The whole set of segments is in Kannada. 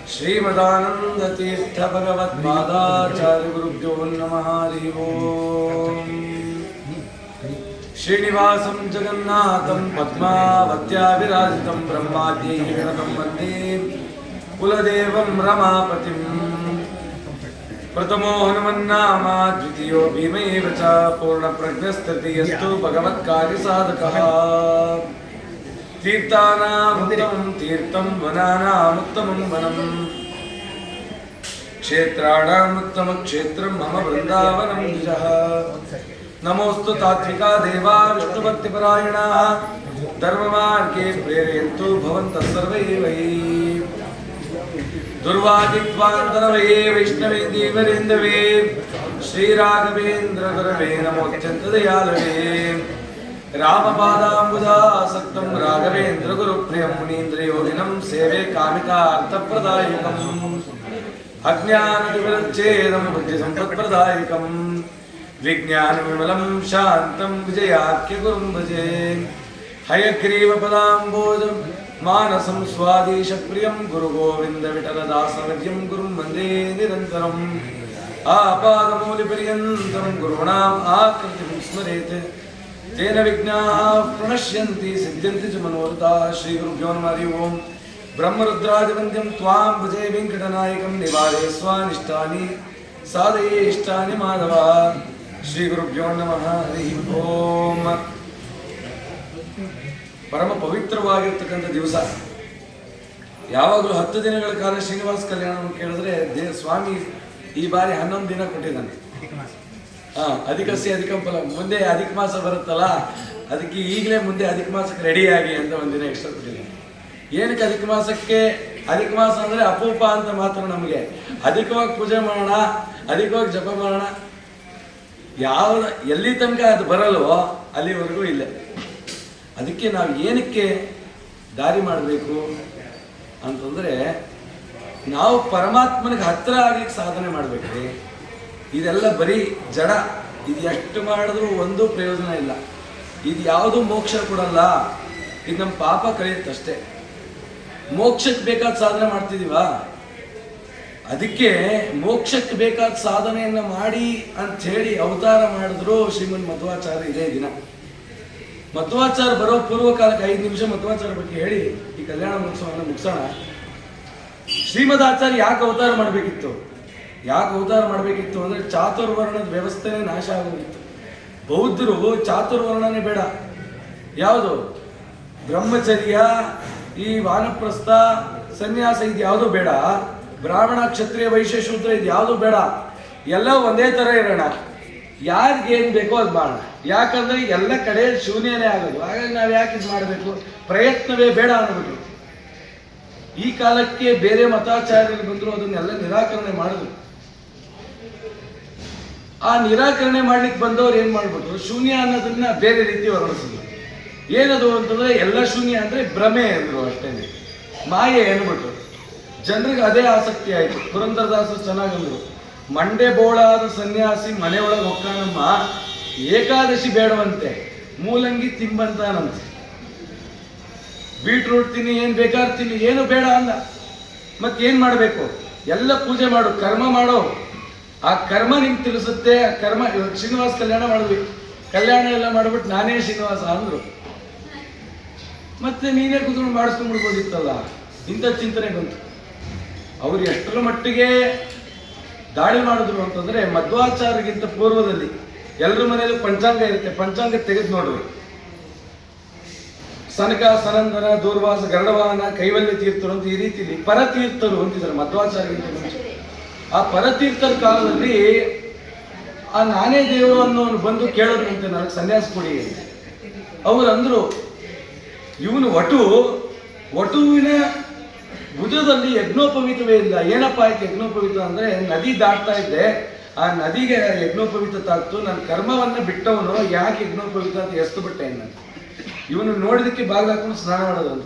श्रीमदानंद तीर्थ भगवत्पादाचार्य गुरुभ्यो नमः। हरि ओम। श्रीनिवासं जगन्नाथं पद्मावत्या विराजितं ब्रह्माद्यैर्गणतं वन्दे कुलदेवं रमापतिं। प्रथमो हनुमन्नामा द्वितीयो भीमैव च पूर्णप्रज्ञस्तृतीयस्तु भगवत्कार्यसाधकः। तीर्थानामुत्तमं तीर्थं वनानामुत्तमं वनम् क्षेत्राणामुत्तमं क्षेत्रं मम वृन्दावनं द्विजः। नमोऽस्तु तात्विका देवा विष्णुभक्तिपरायणाः धर्ममार्गे प्रेरयन्तु भवन्तः सर्वे वै। दुर्वादित्वान्तरवये वैष्णवे देवरेन्दवे श्रीराघवेन्द्र गुरवे नमोऽत्यन्तदयालवे। रामपादाम्बुजासक्तं राघवेन्द्र गुरुप्रियं मुनीन्द्रयोगिनं सेवे कामितार्थप्रदायकम्। अज्ञानविवरच्छेदं बुद्धिसम्पत्प्रदायकं विज्ञानविमलं शान्तं विजयाख्यगुरुं भजे। हयग्रीवपदाम्बोजं मानसं स्वादिशप्रियं गुरुगोविन्दविठलदासवर्यं गुरुं वन्दे निरन्तरम्। आपादमौलिपर्यन्तं गुरूणाम् आकृतिं स्मरेत् तेन विघ्नाः प्रणश्यन्ति सिद्ध्यन्ति च मनोरथाः। श्रीगुरुभ्यो नमः। हरि ओम्। ब्रह्मरुद्रादिवन्द्यं त्वां भजे वेङ्कटनायकं निवारय स्वानिष्टानि साधये इष्टानि माधव। श्रीगुरुभ्यो नमः। हरि ओम्। ಪರಮ ಪವಿತ್ರವಾಗಿರ್ತಕ್ಕಂಥ ದಿವಸ. ಯಾವಾಗಲೂ 10 ದಿನಗಳ ಕಾಲ ಶ್ರೀನಿವಾಸ ಕಲ್ಯಾಣವನ್ನು ಕೇಳಿದ್ರೆ ಸ್ವಾಮಿ ಈ ಬಾರಿ 11 ದಿನ ಕೊಟ್ಟಿದ್ದಾನೆ. ಅಧಿಕಸ್ಯ ಅಧಿಕಂ ಫಲ. ಮುಂದೆ ಅಧಿಕ ಮಾಸ ಬರುತ್ತಲ್ಲ, ಅದಕ್ಕೆ ಈಗಲೇ ಮುಂದೆ ಅಧಿಕ ಮಾಸಕ್ಕೆ ರೆಡಿಯಾಗಿ ಅಂತ ಒಂದಿನ ಎಕ್ಸ್ಟ್ರಾ ಕೊಟ್ಟಿದ್ದಾನೆ. ಏನಕ್ಕೆ ಅಧಿಕ ಮಾಸಕ್ಕೆ? ಅಧಿಕ ಮಾಸ ಅಂದರೆ ಅಪೂಪ ಅಂತ ಮಾತ್ರ ನಮಗೆ. ಅಧಿಕವಾಗಿ ಪೂಜೆ ಮಾಡೋಣ, ಅಧಿಕವಾಗಿ ಜಪ ಮಾಡೋಣ, ಎಲ್ಲಿ ತನಕ ಅದು ಬರಲ್ವೋ ಅಲ್ಲಿವರೆಗೂ ಇಲ್ಲ. ಅದಕ್ಕೆ ನಾವು ಏನಕ್ಕೆ ದಾರಿ ಮಾಡಬೇಕು ಅಂತಂದರೆ, ನಾವು ಪರಮಾತ್ಮನಿಗೆ ಹತ್ತಿರ ಆಗ್ಲಿಕ್ಕೆ ಸಾಧನೆ ಮಾಡಬೇಕ್ರಿ. ಇದೆಲ್ಲ ಬರೀ ಜಡ. ಇದು ಎಷ್ಟು ಮಾಡಿದ್ರೂ ಒಂದು ಪ್ರಯೋಜನ ಇಲ್ಲ. ಇದು ಯಾವುದೂ ಮೋಕ್ಷ ಕೊಡಲ್ಲ. ಇದು ನಮ್ಮ ಪಾಪ ಕಳೆಯುತ್ತಷ್ಟೇ. ಮೋಕ್ಷಕ್ಕೆ ಬೇಕಾದ ಸಾಧನೆ ಮಾಡ್ತಿದೀವ. ಅದಕ್ಕೆ ಮೋಕ್ಷಕ್ಕೆ ಬೇಕಾದ ಸಾಧನೆಯನ್ನು ಮಾಡಿ ಅಂಥೇಳಿ ಅವತಾರ ಮಾಡಿದ್ರು ಶ್ರೀಮನ್ ಮಧ್ವಾಚಾರ್ಯ ಇದೇ ದಿನ. ಮಧ್ವಾಚಾರ್ಯ ಬರೋ ಪೂರ್ವ ಕಾಲಕ್ಕೆ 5 ನಿಮಿಷ ಮಧ್ವಾಚಾರ್ಯ ಬಗ್ಗೆ ಹೇಳಿ ಈ ಕಲ್ಯಾಣ ಮಹೋತ್ಸವವನ್ನು ಮುಗಿಸೋಣ. ಶ್ರೀಮದ್ ಆಚಾರ್ಯ ಯಾಕೆ ಅವತಾರ ಮಾಡಬೇಕಿತ್ತು? ಅಂದರೆ ಚಾತುರ್ವರ್ಣದ ವ್ಯವಸ್ಥೆನೇ ನಾಶ ಆಗೋಗಿತ್ತು. ಬೌದ್ಧರು ಚಾತುರ್ವರ್ಣನೇ ಬೇಡ, ಯಾವುದು ಬ್ರಹ್ಮಚರ್ಯ, ಈ ವಾನಪ್ರಸ್ಥ, ಸನ್ಯಾಸ ಇದು ಯಾವುದೂ ಬೇಡ. ಬ್ರಾಹ್ಮಣ, ಕ್ಷತ್ರಿಯ, ವೈಶ್ಯ, ಶೂದ್ರ ಇದು ಯಾವುದೂ ಬೇಡ. ಎಲ್ಲ ಒಂದೇ ಥರ ಇರೋಣ. ಯಾರಿಗೇನು ಬೇಕೋ ಅದು ಮಾಡೋಣ. ಯಾಕಂದರೆ ಎಲ್ಲ ಕಡೆ ಶೂನ್ಯನೇ ಆಗೋದು. ಹಾಗಾಗಿ ನಾವು ಯಾಕೆ ಇದು ಮಾಡಬೇಕು? ಪ್ರಯತ್ನವೇ ಬೇಡ ಅಂದ್ಬಿಟ್ಟು ಈ ಕಾಲಕ್ಕೆ ಬೇರೆ ಮತಾಚಾರ್ಯರು ಬಂದರು, ಅದನ್ನೆಲ್ಲ ನಿರಾಕರಣೆ ಮಾಡಿದ್ರು. ಆ ನಿರಾಕರಣೆ ಮಾಡ್ಲಿಕ್ಕೆ ಬಂದವರು ಏನು ಮಾಡ್ಬಿಟ್ರು? ಶೂನ್ಯ ಅನ್ನೋದನ್ನ ಬೇರೆ ರೀತಿ ವರ್ಣಿಸಿದ್ರು. ಏನದು ಅಂತಂದ್ರೆ, ಎಲ್ಲ ಶೂನ್ಯ ಅಂದರೆ ಭ್ರಮೆ ಅಂದರು, ಅಷ್ಟೇ, ಮಾಯೆ ಅಂದ್ಬಿಟ್ರು. ಜನರಿಗೆ ಅದೇ ಆಸಕ್ತಿ ಆಯಿತು. ಪುರಂದರದಾಸರು ಚೆನ್ನಾಗಂದ್ರು, ಮಂಡೆ ಬೋಳಾದ ಸನ್ಯಾಸಿ ಮನೆಯೊಳಗೆ ಹೊಕ್ಕಾನಮ್ಮ, ಏಕಾದಶಿ ಬೇಡವಂತೆ, ಮೂಲಂಗಿ ತಿಂಬಂತಾನಂತೆ. ಬೀಟ್ರೂಟ್ ತಿನ್ನಿ, ಏನು ಬೇಕಾದ್ರೆ ತಿನ್ನಿ, ಏನು ಬೇಡ ಅಂದ. ಮತ್ತೇನು ಮಾಡಬೇಕು? ಎಲ್ಲ ಪೂಜೆ ಮಾಡು, ಕರ್ಮ ಮಾಡೋ. ಆ ಕರ್ಮ ನಿಮ್ಗೆ ತಿಳಿಸುತ್ತೆ. ಆ ಕರ್ಮ. ಇವಾಗ ಶ್ರೀನಿವಾಸ ಕಲ್ಯಾಣ ಮಾಡಿದ್ವಿ, ಕಲ್ಯಾಣ ಎಲ್ಲ ಮಾಡಿಬಿಟ್ಟು ನಾನೇ ಶ್ರೀನಿವಾಸ ಅಂದರು. ಮತ್ತೆ ನೀನೇ ಕೂತ್ಕೊಂಡು ಮಾಡಿಸ್ಕೊಂಡ್ಬಿಡ್ಬೋದಿತ್ತಲ್ಲ. ಇಂಥ ಚಿಂತನೆ ಬಂತು. ಅವ್ರು ಎಷ್ಟರ ಮಟ್ಟಿಗೆ ದಾಳಿ ಮಾಡಿದ್ರು ಅಂತಂದರೆ, ಮಧ್ವಾಚಾರ್ಯಗಿಂತ ಪೂರ್ವದಲ್ಲಿ ಎಲ್ಲರ ಮನೆಯಲ್ಲೂ ಪಂಚಾಂಗ ಇರುತ್ತೆ. ಪಂಚಾಂಗ ತೆಗೆದು ನೋಡ್ರಿ. ಸನಕ, ಸನಂದನ, ದೂರ್ವಾಸ, ಗರುಡವಾಹನ, ಕೈವಲ್ಯ ತೀರ್ಥರು ಅಂತ ಈ ರೀತಿಯಲ್ಲಿ ಪರತೀರ್ಥರು ಅಂತಿದ್ದಾರೆ ಮಧ್ವಾಚಾರ್ಯಗಿಂತ ಮುಂಚೆ. ಆ ಪರತೀರ್ಥರ ಕಾಲದಲ್ಲಿ ಆ ನಾನೇ ದೇವರು ಅನ್ನೋನು ಬಂದು ಕೇಳೋದಂತೆ, ನನಗೆ ಸನ್ಯಾಸ ಕೊಡಿ. ಅವರು ಅಂದರು, ಇವನು ವಟುವಿನ ಭುಜದಲ್ಲಿ ಯಜ್ಞೋಪವೀತವೇ ಇಲ್ಲ. ಏನಪ್ಪ ಆಯ್ತು ಯಜ್ಞೋಪವೀತ ಅಂದರೆ, ನದಿ ದಾಟ್ತಾ ಇದ್ದೆ, ಆ ನದಿಗೆ ಯಜ್ಞೋಪವೀತ ತಾಕ್ತು. ನನ್ನ ಕರ್ಮವನ್ನು ಬಿಟ್ಟವನು ಯಾಕೆ ಯಜ್ಞೋಪವೀತ ಅಂತ ಎಸ್ತು ಬಿಟ್ಟೆ. ಇವನು ನೋಡಿದಕ್ಕೆ ಬಾಗಿಲು ಹಾಕೊಂಡು ಸ್ನಾನ ಮಾಡೋದು ಅಂತ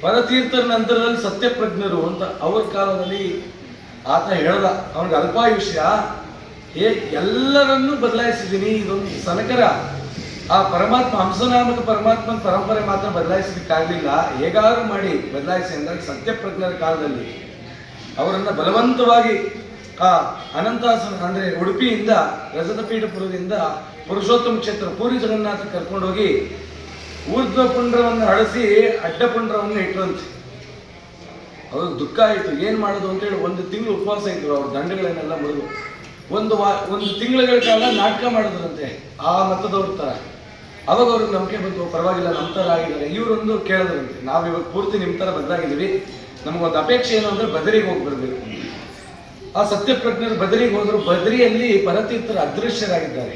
ಪರತೀರ್ಥರ ನಂತರದಲ್ಲಿ ಸತ್ಯಪ್ರಜ್ಞರು ಅಂತ ಅವ್ರ ಕಾಲದಲ್ಲಿ ಆತ ಹೇಳ್ದ. ಅವನಿಗೆ ಅಲ್ಪಾಯುಷ್ಯ, ಎಲ್ಲರನ್ನೂ ಬದಲಾಯಿಸಿದ್ದೀನಿ. ಇದೊಂದು ಸನಕರ ಆ ಪರಮಾತ್ಮ ಹಂಸನಾಮಕ ಪರಮಾತ್ಮನ ಪರಂಪರೆ ಮಾತ್ರ ಬದಲಾಯಿಸಲಿಕ್ಕಾಗಲಿಲ್ಲ. ಹೇಗಾದ್ರೂ ಮಾಡಿ ಬದಲಾಯಿಸಿ ಅಂದಾಗ ಸತ್ಯಪ್ರಜ್ಞರ ಕಾಲದಲ್ಲಿ ಅವರನ್ನು ಬಲವಂತವಾಗಿ ಆ ಅನಂತಾಸನ ಅಂದರೆ ಉಡುಪಿಯಿಂದ ರಜತಪೀಠಪುರದಿಂದ ಪುರುಷೋತ್ತಮ ಕ್ಷೇತ್ರ ಪೂರಿ ಜಗನ್ನಾಥ ಕರ್ಕೊಂಡೋಗಿ ಊರ್ಧ್ವ ಪುಂಡ್ರವನ್ನು ಅಳಿಸಿ ಅಡ್ಡ ಪುಂಡ್ರವನ್ನು ಇಟ್ಟರಂತೆ. ಅವ್ರಿಗೆ ದುಃಖ ಆಯಿತು, ಏನು ಮಾಡೋದು ಅಂತೇಳಿ 1 ತಿಂಗಳು ಉಪವಾಸ ಇದ್ರು. ಅವ್ರ ದಂಡಗಳನ್ನೆಲ್ಲ ಮುರಿದು ಒಂದು ತಿಂಗಳ ಕಾಲ ನಾಟಕ ಮಾಡಿದ್ರಂತೆ ಆ ಮತದವ್ರ ಥರ. ಅವಾಗ ಅವ್ರಿಗೆ ನಂಬಿಕೆ ಬಂತು, ಪರವಾಗಿಲ್ಲ ನಮ್ಮ ಥರ ಆಗಿದ್ದಾರೆ. ಇವರೊಂದು ಕೇಳಿದ್ರಂತೆ, ನಾವು ಇವಾಗ ಪೂರ್ತಿ ನಿಮ್ಮ ಥರ ಬದಲಾಗಿದ್ದೀವಿ, ನಮಗೊಂದು ಅಪೇಕ್ಷೆ ಏನು ಅಂದರೆ ಬದರಿಗೆ ಹೋಗಿ ಬರಬೇಕು. ಆ ಸತ್ಯಪ್ರಜ್ಞರು ಬದರಿಗೆ ಹೋದರು. ಬದರಿಯಲ್ಲಿ ಪರತೀರ್ಥರು ಅದೃಶ್ಯರಾಗಿದ್ದಾರೆ.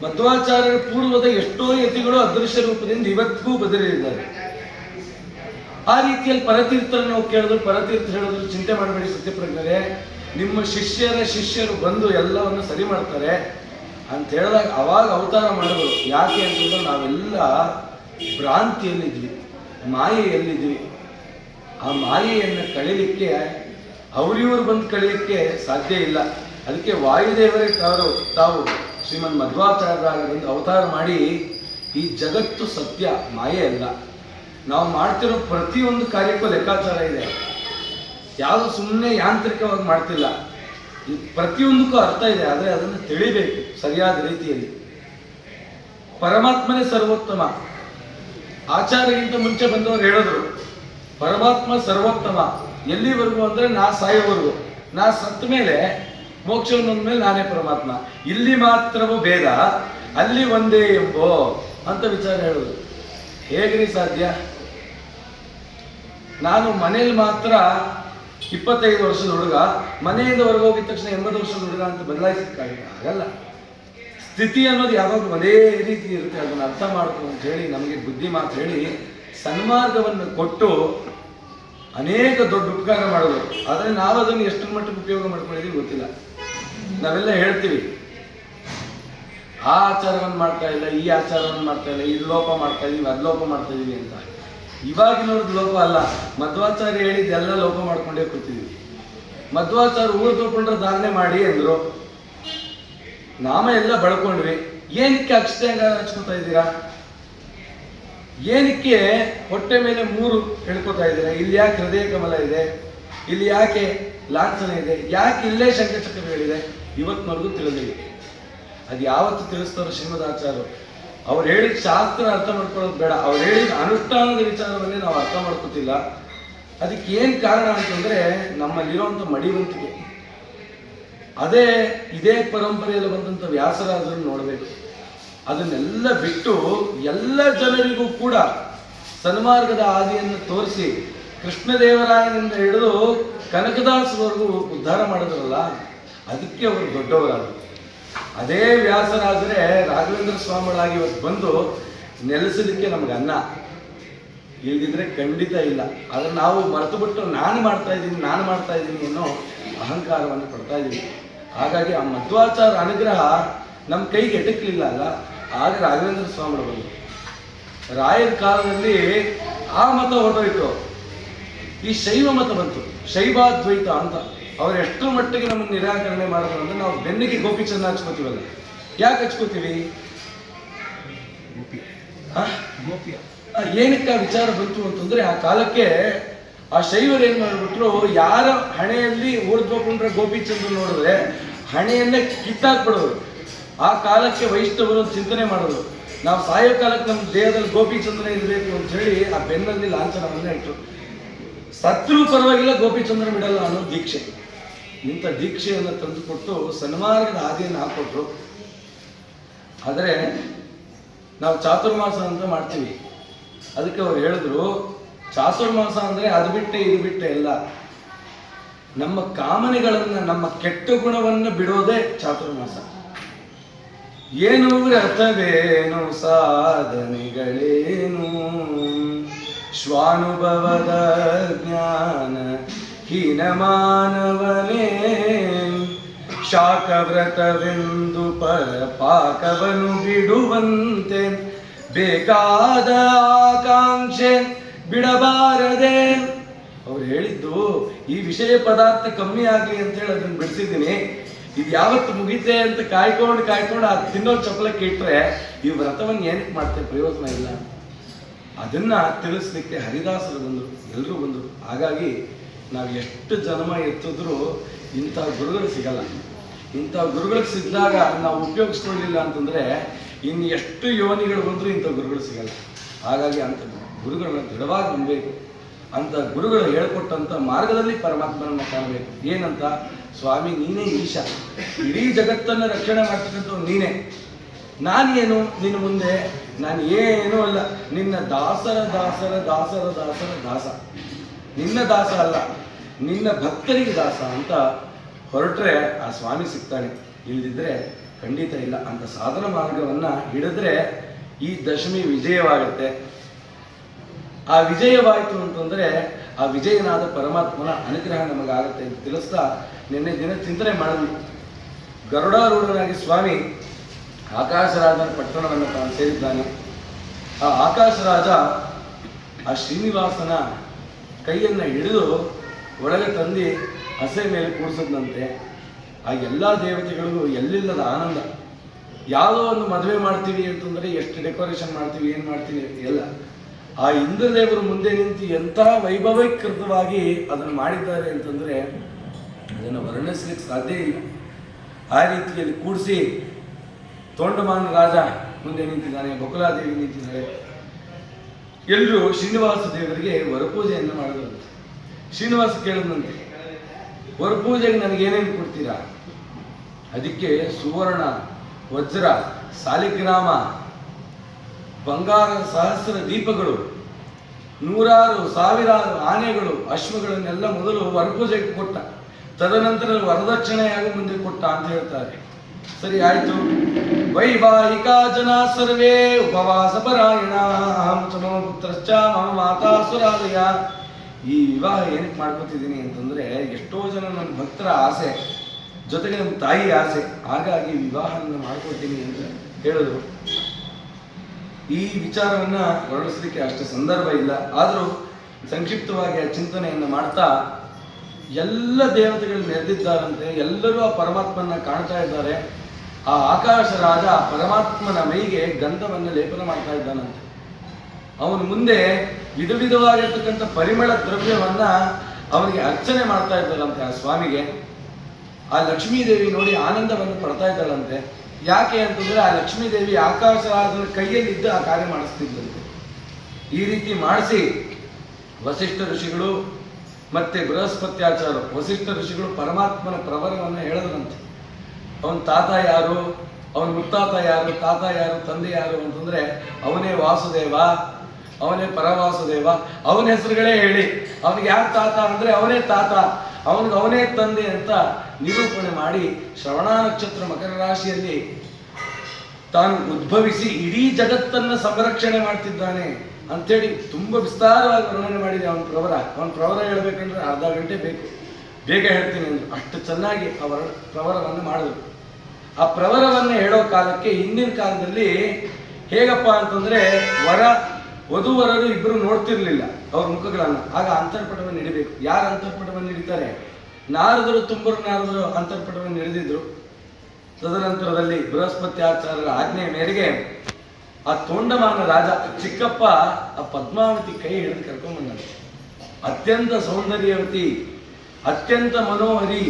ಮಧ್ವಾಚಾರ್ಯರ ಪೂರ್ವದ ಎಷ್ಟೋ ಯತಿಗಳು ಅದೃಶ್ಯ ರೂಪದಿಂದ ಇವತ್ತಿಗೂ ಬದರಿಯಿದ್ದಾರೆ. ಆ ರೀತಿಯಲ್ಲಿ ಪರತೀರ್ಥರನ್ನು ನಾವು ಕೇಳಿದ್ರು. ಪರತೀರ್ಥ ಹೇಳಿದ್ರು, ಚಿಂತೆ ಮಾಡಬೇಡಿ ಸತ್ಯಪ್ರಜ್ಞರೇ, ನಿಮ್ಮ ಶಿಷ್ಯರು ಬಂದು ಎಲ್ಲವನ್ನು ಸರಿ ಮಾಡ್ತಾರೆ ಅಂತ ಹೇಳಿದಾಗ ಅವಾಗ ಅವತಾರ ಮಾಡಿದ್ರು. ಯಾಕೆ ಅಂತಂದ್ರೆ ನಾವೆಲ್ಲ ಭ್ರಾಂತಿಯಲ್ಲಿದ್ವಿ, ಮಾಯೆಯಲ್ಲಿದ್ವಿ. ಆ ಮಾಯೆಯನ್ನು ಕಳೀಲಿಕ್ಕೆ ಅವರಿವರು ಬಂದು ಕಳೀಲಿಕ್ಕೆ ಸಾಧ್ಯ ಇಲ್ಲ. ಅದಕ್ಕೆ ವಾಯುದೇವರೇ ತಾವು ಶ್ರೀಮನ್ ಮಧ್ವಾಚಾರ್ಯರಾಗಿ ಬಂದು ಅವತಾರ ಮಾಡಿ ಈ ಜಗತ್ತು ಸತ್ಯ, ಮಾಯೆ ಅಲ್ಲ. ನಾವು ಮಾಡ್ತಿರೋ ಪ್ರತಿಯೊಂದು ಕಾರ್ಯಕ್ಕೂ ಲೆಕ್ಕಾಚಾರ ಇದೆ. ಯಾವುದು ಸುಮ್ಮನೆ ಯಾಂತ್ರಿಕವಾಗಿ ಮಾಡ್ತಿಲ್ಲ. ಈ ಪ್ರತಿಯೊಂದಕ್ಕೂ ಅರ್ಥ ಇದೆ. ಆದರೆ ಅದನ್ನು ತಿಳಿಬೇಕು ಸರಿಯಾದ ರೀತಿಯಲ್ಲಿ. ಪರಮಾತ್ಮನೇ ಸರ್ವೋತ್ತಮ. ಆಚಾರ್ಯಗಿಂತ ಮುಂಚೆ ಬಂದವರು ಹೇಳಿದ್ರು, ಪರಮಾತ್ಮ ಸರ್ವೋತ್ತಮ ಎಲ್ಲಿವರೆಗೂ ಅಂದರೆ ನಾ ಸಾಯೋವರೆಗೂ. ನಾ ಸತ್ತ ಮೇಲೆ ಮೋಕ್ಷವನ್ನೊಂದ ಮೇಲೆ ನಾನೇ ಪರಮಾತ್ಮ. ಇಲ್ಲಿ ಮಾತ್ರವೂ ಭೇದ, ಅಲ್ಲಿ ಒಂದೇ ಎಂಬೋ ಅಂತ ವಿಚಾರ ಹೇಳೋದು. ಹೇಗ್ರಿ ಸಾಧ್ಯ? ನಾನು ಮನೇಲಿ ಮಾತ್ರ 25 ವರ್ಷದ ಹುಡುಗ, ಮನೆಯಿಂದ ಹೊರಗೆ ಹೋಗಿದ ತಕ್ಷಣ 80 ವರ್ಷದ ಹುಡುಗ ಅಂತ ಆಗಲ್ಲ. ಸ್ಥಿತಿ ಅನ್ನೋದು ಯಾವಾಗಲೂ ಒಂದೇ ರೀತಿ ಇರುತ್ತೆ. ಅದನ್ನು ಅರ್ಥ ಮಾಡ್ಕೊ ಅಂತ ಹೇಳಿ ನಮಗೆ ಬುದ್ಧಿ ಮಾತು ಹೇಳಿ ಸನ್ಮಾರ್ಗವನ್ನು ಕೊಟ್ಟು ಅನೇಕ ದೊಡ್ಡ ಉಪಕಾರ ಮಾಡೋದು. ಆದರೆ ನಾವು ಅದನ್ನು ಎಷ್ಟರ ಮಟ್ಟಿಗೆ ಉಪಯೋಗ ಮಾಡ್ಕೊಂಡಿದ್ದೀವಿ ಗೊತ್ತಿಲ್ಲ. ನಾವೆಲ್ಲ ಹೇಳ್ತೀವಿ, ಆ ಆಚಾರವನ್ನು ಮಾಡ್ತಾ ಇಲ್ಲ, ಈ ಆಚಾರವನ್ನು ಮಾಡ್ತಾ ಇಲ್ಲ, ಇದು ಲೋಪ ಮಾಡ್ತಾ ಇದೀವಿ, ಅದು ಲೋಪ ಮಾಡ್ತಾ ಇದೀವಿ ಅಂತ. ಇವಾಗಿನವ್ರದ್ದು ಲೋಪ ಅಲ್ಲ, ಮಧ್ವಾಚಾರ್ಯ ಹೇಳಿದ್ದೆಲ್ಲ ಲೋಪ ಮಾಡ್ಕೊಂಡೇ ಕೂತಿದ್ವಿ. ಮಧ್ವಾಚಾರ್ಯ ಊರ್ಧ್ವಪುಂಡ್ರ ಧಾರಣೆ ಮಾಡಿ ಅಂದ್ರು, ನಾಮ ಎಲ್ಲ ಬಳ್ಕೊಂಡ್ವಿ. ಏನಕ್ಕೆ ಅಕ್ಷತೆಯಂಗ ಹಚ್ಕೋತಾ ಇದ್ದೀರಾ? ಏನಕ್ಕೆ ಹೊಟ್ಟೆ ಮೇಲೆ 3 ಹೇಳ್ಕೊತಾ ಇದ್ದೀರಾ? ಇಲ್ಲಿ ಯಾಕೆ ಹೃದಯ ಕಮಲ ಇದೆ? ಇಲ್ಲಿ ಯಾಕೆ ಲಾಂಛನ ಇದೆ? ಯಾಕೆ ಇಲ್ಲೇ ಶಂಖಚಕ್ರಗಳಿದೆ? ಇವತ್ತಿನವರೆಗೂ ತಿಳಿದಿಲ್ಲ. ಅದು ಯಾವತ್ತು ತಿಳಿಸ್ತಾರೋ ಶ್ರೀಮದ್ ಆಚಾರ್ಯರು. ಅವ್ರು ಹೇಳಿದ ಶಾಸ್ತ್ರ ಅರ್ಥ ಮಾಡ್ಕೊಳ್ಳೋದು ಬೇಡ, ಅವ್ರು ಹೇಳಿದ ಅನುಷ್ಠಾನದ ವಿಚಾರವನ್ನೇ ನಾವು ಅರ್ಥ ಮಾಡ್ಕೋತಿಲ್ಲ. ಅದಕ್ಕೆ ಏನು ಕಾರಣ ಅಂತಂದರೆ ನಮ್ಮಲ್ಲಿರುವಂಥ ಮಡಿವಂತಿಕೆ. ಇದೇ ಪರಂಪರೆಯಲ್ಲಿ ಬಂದಂಥ ವ್ಯಾಸರಾಜರನ್ನು ನೋಡಬೇಕು. ಅದನ್ನೆಲ್ಲ ಬಿಟ್ಟು ಎಲ್ಲ ಜನರಿಗೂ ಕೂಡ ಸನ್ಮಾರ್ಗದ ಹಾದಿಯನ್ನು ತೋರಿಸಿ ಕೃಷ್ಣದೇವರಾಯನಿಂದ ಹಿಡಿದು ಕನಕದಾಸರವರೆಗೂ ಉದ್ಧಾರ ಮಾಡಿದ್ರಲ್ಲ, ಅದಕ್ಕೆ ಅವರು ದೊಡ್ಡವರಾದರು. ಅದೇ ವ್ಯಾಸರಾಜರೇ ರಾಘವೇಂದ್ರ ಸ್ವಾಮಿಗಳಾಗಿ ಇವತ್ತು ಬಂದು ನೆಲೆಸಲಿಕ್ಕೆ ನಮಗೆ ಅನ್ನ. ಇಲ್ದಿದ್ರೆ ಖಂಡಿತ ಇಲ್ಲ. ಆದರೆ ನಾವು ಮರೆತು ಬಿಟ್ಟು ನಾನು ಮಾಡ್ತಾ ಇದ್ದೀನಿ ಅನ್ನೋ ಅಹಂಕಾರವನ್ನು ಪಡ್ತಾ ಇದ್ದೀವಿ. ಹಾಗಾಗಿ ಆ ಮಧ್ವಾಚಾರ ಅನುಗ್ರಹ ನಮ್ಮ ಕೈಗೆ ಎಟಕಲಿಲ್ಲ ಅಲ್ಲ. ಆಗ ರಾಘವೇಂದ್ರ ಸ್ವಾಮಿಗಳು ಬಂದರು. ರಾಯರ ಕಾಲದಲ್ಲಿ ಆ ಮತ ಹೊರಟೋಯ್ತು, ಈ ಶೈವ ಮತ ಬಂತು, ಶೈವಾದ್ವೈತ ಅಂತ. ಅವ್ರು ಎಷ್ಟರ ಮಟ್ಟಿಗೆ ನಮ್ಮನ್ನು ನಿರಾಕರಣೆ ಮಾಡಿದ್ರು ಅಂದರೆ ನಾವು ಬೆನ್ನಿಗೆ ಗೋಪಿಚಂದ ಹಚ್ಕೋತೀವಲ್ಲ. ಯಾಕೆ ಹಚ್ಕೋತೀವಿ? ಏನಕ್ಕೆ ಆ ವಿಚಾರ ಬಂತು ಅಂತಂದರೆ, ಆ ಕಾಲಕ್ಕೆ ಆ ಶೈವರು ಏನು ಮಾಡಿಬಿಟ್ರು, ಯಾರ ಹಣೆಯಲ್ಲಿ ಊರ್ಧ್ವಪುಂಡ್ರ ಗೋಪಿಚಂದ್ರ ನೋಡಿದ್ರೆ ಹಣೆಯನ್ನೇ ಕಿತ್ತಾಕ್ಬಿಡೋರು. ಆ ಕಾಲಕ್ಕೆ ವೈಷ್ಣವರು ಚಿಂತನೆ ಮಾಡೋದು, ನಾವು ಸಾಯೋ ಕಾಲಕ್ಕೆ ನಮ್ಮ ದೇಹದಲ್ಲಿ ಗೋಪಿಚಂದ್ರ ಇರಬೇಕು ಅಂತ ಹೇಳಿ ಆ ಬೆನ್ನಲ್ಲಿ ಲಾಂಛನವನ್ನೇ ಇಟ್ಟರು. ಸತ್ರು ಪರವಾಗಿಲ್ಲ, ಗೋಪಿಚಂದ್ರ ಬಿಡಲ್ಲ ಅನ್ನೋ ದೀಕ್ಷೆ. ಇಂಥ ದೀಕ್ಷೆಯನ್ನು ತಂದುಕೊಟ್ಟು ಸನ್ಮಾರ್ಗದ ಹಾದಿಯನ್ನು ಹಾಕೊಟ್ರು. ಆದರೆ ನಾವು ಚಾತುರ್ಮಾಸ ಅಂತ ಮಾಡ್ತೀವಿ. ಅದಕ್ಕೆ ಅವ್ರು ಹೇಳಿದ್ರು, ಚಾತುರ್ಮಾಸ ಅಂದರೆ ಅದು ಬಿಟ್ಟೆ ಇದು ಬಿಟ್ಟೆ ಎಲ್ಲ. ನಮ್ಮ ಕಾಮನೆಗಳನ್ನು, ನಮ್ಮ ಕೆಟ್ಟ ಗುಣವನ್ನು ಬಿಡೋದೇ ಚಾತುರ್ಮಾಸ. ಏನು ವ್ರತವೇನು ಸಾಧನೆಗಳೇನು, ಶ್ವಾನುಭವದ ಜ್ಞಾನ ಹೀನಮಾನವನೇ, ಶಾಖವ್ರತವೆಂದು ಪರಪಾಕವನ್ನು ಬಿಡುವಂತೆ ಬೇಕಾದ ಆಕಾಂಕ್ಷೆ ಬಿಡಬಾರದೆ. ಅವ್ರು ಹೇಳಿದ್ದು ಈ ವಿಷಯ ಪದಾರ್ಥ ಕಮ್ಮಿ ಆಗಲಿ ಅಂತೇಳಿ ಅದನ್ನು ಬಿಡಿಸಿದ್ದೀನಿ. ಇದು ಯಾವತ್ತು ಮುಗಿತೆ ಅಂತ ಕಾಯ್ಕೊಂಡು ಅದು ತಿನ್ನೋ ಚಪಲಕ್ಕೆ ಇಟ್ಟರೆ ಈ ವ್ರತವನ್ನು ಏನಕ್ಕೆ ಮಾಡ್ತೇವೆ, ಪ್ರಯೋಜನ ಇಲ್ಲ. ಅದನ್ನ ತಿಳಿಸ್ಲಿಕ್ಕೆ ಹರಿದಾಸರು ಬಂದರು, ಎಲ್ಲರೂ ಬಂದರು. ಹಾಗಾಗಿ ನಾವು ಎಷ್ಟು ಜನ್ಮ ಎತ್ತಿದ್ರೂ ಇಂಥ ಗುರುಗಳು ಸಿಗಲ್ಲ. ಇಂಥ ಗುರುಗಳಿಗೆ ಸಿಕ್ಕಿದಾಗ ನಾವು ಉಪಯೋಗಿಸ್ಕೊಳ್ಳಿಲ್ಲ ಅಂತಂದರೆ ಇನ್ನು ಎಷ್ಟು ಯೋನಿಗಳು ಬಂದರೂ ಇಂಥ ಗುರುಗಳು ಸಿಗಲ್ಲ. ಹಾಗಾಗಿ ಅಂಥ ಗುರುಗಳನ್ನ ದೃಢವಾಗಿ ನಂಬಬೇಕು. ಅಂಥ ಗುರುಗಳು ಹೇಳ್ಕೊಟ್ಟಂಥ ಮಾರ್ಗದಲ್ಲಿ ಪರಮಾತ್ಮನನ್ನು ಕಾಣಬೇಕು. ಏನಂತ, ಸ್ವಾಮಿ ನೀನೇ ಈಶ, ಇಡೀ ಜಗತ್ತನ್ನು ರಕ್ಷಣೆ ಮಾಡ್ತಕ್ಕಂಥವ್ರು ನೀನೇ. ನಾನೇನು ನಿನ್ನ ಮುಂದೆ, ನಾನು ಏನೂ ಅಲ್ಲ, ನಿನ್ನ ದಾಸರ ದಾಸರ ದಾಸರ ದಾಸರ ದಾಸ, ನಿನ್ನ ದಾಸ ಅಲ್ಲ, ನಿನ್ನ ಭಕ್ತರಿಗೆ ದಾಸ ಅಂತ ಹೊರಟ್ರೆ ಆ ಸ್ವಾಮಿ ಸಿಗ್ತಾನೆ. ಇಲ್ಲದಿದ್ದರೆ ಖಂಡಿತ ಇಲ್ಲ. ಅಂತ ಸಾಧನ ಮಾರ್ಗವನ್ನು ಹಿಡಿದ್ರೆ ಈ ದಶಮಿ ವಿಜಯವಾಗುತ್ತೆ. ಆ ವಿಜಯವಾಯಿತು ಅಂತಂದರೆ ಆ ವಿಜಯನಾದ ಪರಮಾತ್ಮನ ಅನುಗ್ರಹ ನಮಗಾಗುತ್ತೆ ಅಂತ ತಿಳಿಸ್ತಾ ನಿನ್ನೆ ದಿನ ಚಿಂತನೆ ಮಾಡಿದ್ವಿ. ಗರುಡಾರೂಢನಾಗಿ ಸ್ವಾಮಿ ಆಕಾಶರಾಜನ ಪಟ್ಟಣವನ್ನು ತಾನು ಸೇರಿದ್ದಾನೆ. ಆ ಆಕಾಶರಾಜ ಆ ಶ್ರೀನಿವಾಸನ ಕೈಯನ್ನು ಹಿಡಿದು ಒಳಗೆ ತಂದು ಹಸೆ ಮೇಲೆ ಕೂಡಿಸಿದಂತೆ. ಆ ಎಲ್ಲ ದೇವತೆಗಳಿಗೂ ಎಲ್ಲಿಲ್ಲದ ಆನಂದ. ಯಾವುದೋ ಒಂದು ಮದುವೆ ಮಾಡ್ತೀವಿ ಅಂತಂದರೆ ಎಷ್ಟು ಡೆಕೋರೇಷನ್ ಮಾಡ್ತೀವಿ, ಏನು ಮಾಡ್ತೀವಿ ಎಲ್ಲ. ಆ ಇಂದ್ರದೇವರು ಮುಂದೆ ನಿಂತು ಎಂಥ ವೈಭವೀಕೃತವಾಗಿ ಅದನ್ನು ಮಾಡಿದ್ದಾರೆ ಅಂತಂದರೆ ಅದನ್ನು ವರ್ಣಿಸ್ಲಿಕ್ಕೆ ಸಾಧ್ಯ ಇಲ್ಲ. ಆ ರೀತಿಯಲ್ಲಿ ಕೂಡಿಸಿ ತೋಂಡಮಾನ ರಾಜ ಮುಂದೆ ನಿಂತಿದ್ದಾನೆ, ಬಕುಲಾದೇವಿ ನಿಂತಿದ್ದಾರೆ. ಎಲ್ಲರೂ ಶ್ರೀನಿವಾಸ ದೇವರಿಗೆ ವರಪೂಜೆಯನ್ನು ಮಾಡಿದ್ರು. ಶ್ರೀನಿವಾಸ ಕೇಳಿದಂತೆ, ವರಪೂಜೆಗೆ ನನಗೇನೇನು ಕೊಡ್ತೀರಾ? ಅದಕ್ಕೆ ಸುವರ್ಣ, ವಜ್ರ, ಸಾಲಿಗ್ರಾಮ, ಬಂಗಾರದ ಸಹಸ್ರ ದೀಪಗಳು, ನೂರಾರು ಸಾವಿರಾರು ಆನೆಗಳು, ಅಶ್ವಗಳನ್ನೆಲ್ಲ ಮೊದಲು ವರಪೂಜೆಗೆ ಕೊಟ್ಟ, ತದನಂತರ ವರದಕ್ಷಿಣೆಯಾಗಿ ಮುಂದೆ ಕೊಟ್ಟ ಅಂತ ಹೇಳ್ತಾರೆ. ಸರಿ ಆಯ್ತು. ವೈವಾಹಿಕ ಜನ ಸರ್ವೇ ಉಪವಾಸ ಪರಾಯಣ ಅಹಂ ಚ ಮಮ ಪುತ್ರಶ್ಚ ಮಮ ಮಾತಾ ಸುರಾಲಯ. ಈ ವಿವಾಹ ಏನಕ್ಕೆ ಮಾಡ್ಕೊತಿದ್ದೀನಿ ಅಂತಂದ್ರೆ ಎಷ್ಟೋ ಜನ ನನ್ನ ಭಕ್ತರ ಆಸೆ, ಜೊತೆಗೆ ನಮ್ಮ ತಾಯಿ ಆಸೆ, ಹಾಗಾಗಿ ವಿವಾಹವನ್ನು ಮಾಡ್ಕೊಳ್ತೀನಿ ಅಂತ ಹೇಳಿದ್ರು. ಈ ವಿಚಾರವನ್ನ ಹೊರಡಿಸಲಿಕ್ಕೆ ಅಷ್ಟು ಸಂದರ್ಭ ಇಲ್ಲ. ಆದರೂ ಸಂಕ್ಷಿಪ್ತವಾಗಿ ಆ ಚಿಂತನೆಯನ್ನು ಮಾಡ್ತಾ, ಎಲ್ಲ ದೇವತೆಗಳು ನೆರೆದಿದ್ದಾರಂತೆ, ಎಲ್ಲರೂ ಆ ಪರಮಾತ್ಮನ ಕಾಣ್ತಾ ಇದ್ದಾರೆ. ಆ ಆಕಾಶ ರಾಜ ಪರಮಾತ್ಮನ ಮೈಗೆ ಗಂಧವನ್ನು ಲೇಪನ ಮಾಡ್ತಾ ಇದ್ದಾನಂತೆ. ಅವನು ಮುಂದೆ ವಿಧ ವಿಧವಾಗಿರ್ತಕ್ಕಂಥ ಪರಿಮಳ ದ್ರವ್ಯವನ್ನ ಅವನಿಗೆ ಅರ್ಚನೆ ಮಾಡ್ತಾ ಇದ್ದಾರಂತೆ ಆ ಸ್ವಾಮಿಗೆ. ಆ ಲಕ್ಷ್ಮೀದೇವಿ ನೋಡಿ ಆನಂದವನ್ನು ಪಡ್ತಾ ಇದ್ದಾಳಂತೆ. ಯಾಕೆ ಅಂತಂದ್ರೆ ಆ ಲಕ್ಷ್ಮೀದೇವಿ ಆಕಾಶ ರಾಜನ ಕೈಯಲ್ಲಿದ್ದು ಆ ಕಾರ್ಯ ಮಾಡಿಸ್ತಿದ್ದಂತೆ. ಈ ರೀತಿ ಮಾಡಿಸಿ ವಸಿಷ್ಠ ಋಷಿಗಳು ಮತ್ತೆ ಬೃಹಸ್ಪತ್ಯಾಚಾರ, ವಸಿಷ್ಠ ಋಷಿಗಳು ಪರಮಾತ್ಮನ ಪ್ರವರವನ್ನು ಹೇಳಿದ್ರಂತೆ. ಅವನ ತಾತ ಯಾರು, ಅವನ ಮುತ್ತಾತ ಯಾರು, ತಾತ ಯಾರು, ತಂದೆ ಯಾರು ಅಂತಂದ್ರೆ ಅವನೇ ವಾಸುದೇವ, ಅವನೇ ಪರವಾಸುದೇವ, ಅವನ ಹೆಸರುಗಳೇ ಹೇಳಿ. ಅವನಿಗೆ ಯಾರು ತಾತ ಅಂದ್ರೆ ಅವನೇ ತಾತ, ಅವನೇ ತಂದೆ ಅಂತ ನಿರೂಪಣೆ ಮಾಡಿ ಶ್ರವಣ ನಕ್ಷತ್ರ ಮಕರ ರಾಶಿಯಲ್ಲಿ ತಾನು ಉದ್ಭವಿಸಿ ಇಡೀ ಜಗತ್ತನ್ನ ಸಂರಕ್ಷಣೆ ಮಾಡ್ತಿದ್ದಾನೆ ಅಂತೇಳಿ ತುಂಬ ವಿಸ್ತಾರವಾಗಿ ವರ್ಣನೆ ಮಾಡಿದೆ ಅವನ ಪ್ರವರ ಹೇಳ್ಬೇಕಂದ್ರೆ ಅರ್ಧ ಗಂಟೆ ಬೇಕು, ಬೇಗ ಹೇಳ್ತೀನಿ ಅಂದ್ರು. ಅಷ್ಟು ಚೆನ್ನಾಗಿ ಅವರ ಪ್ರವರವನ್ನು ಮಾಡಿದ್ರು. ಆ ಪ್ರವರವನ್ನು ಹೇಳೋ ಕಾಲಕ್ಕೆ ಹಿಂದಿನ ಕಾಲದಲ್ಲಿ ಹೇಗಪ್ಪ ಅಂತಂದ್ರೆ ವಧುವರರು ಇಬ್ಬರು ನೋಡ್ತಿರ್ಲಿಲ್ಲ ಅವ್ರ ಮುಖಗಳನ್ನ. ಆಗ ಅಂತರ್ಪಟವನ್ನು ಹಿಡಿಬೇಕು. ಯಾರು ಅಂತರ್ಪಟವನ್ನು ಹಿಡಿತಾರೆ? ನಾರದರು, ತುಂಬರು ನಾರದರು ಅಂತರ್ಪಟವನ್ನು ಹಿಡಿದಿದ್ರು. ತದನಂತರದಲ್ಲಿ ಬೃಹಸ್ಪತ್ಯಾಚಾರ್ಯರ ಆಜ್ಞೆಯ ಮೇರೆಗೆ ಆ ತೋಂಡಮಾನ ರಾಜ ಚಿಕ್ಕಪ್ಪ ಆ ಪದ್ಮಾವತಿ ಕೈ ಹಿಡಿದು ಕರ್ಕೊಂಡ್ಬಂದ. ಅತ್ಯಂತ ಸೌಂದರ್ಯವತಿ, ಅತ್ಯಂತ ಮನೋಹರಿ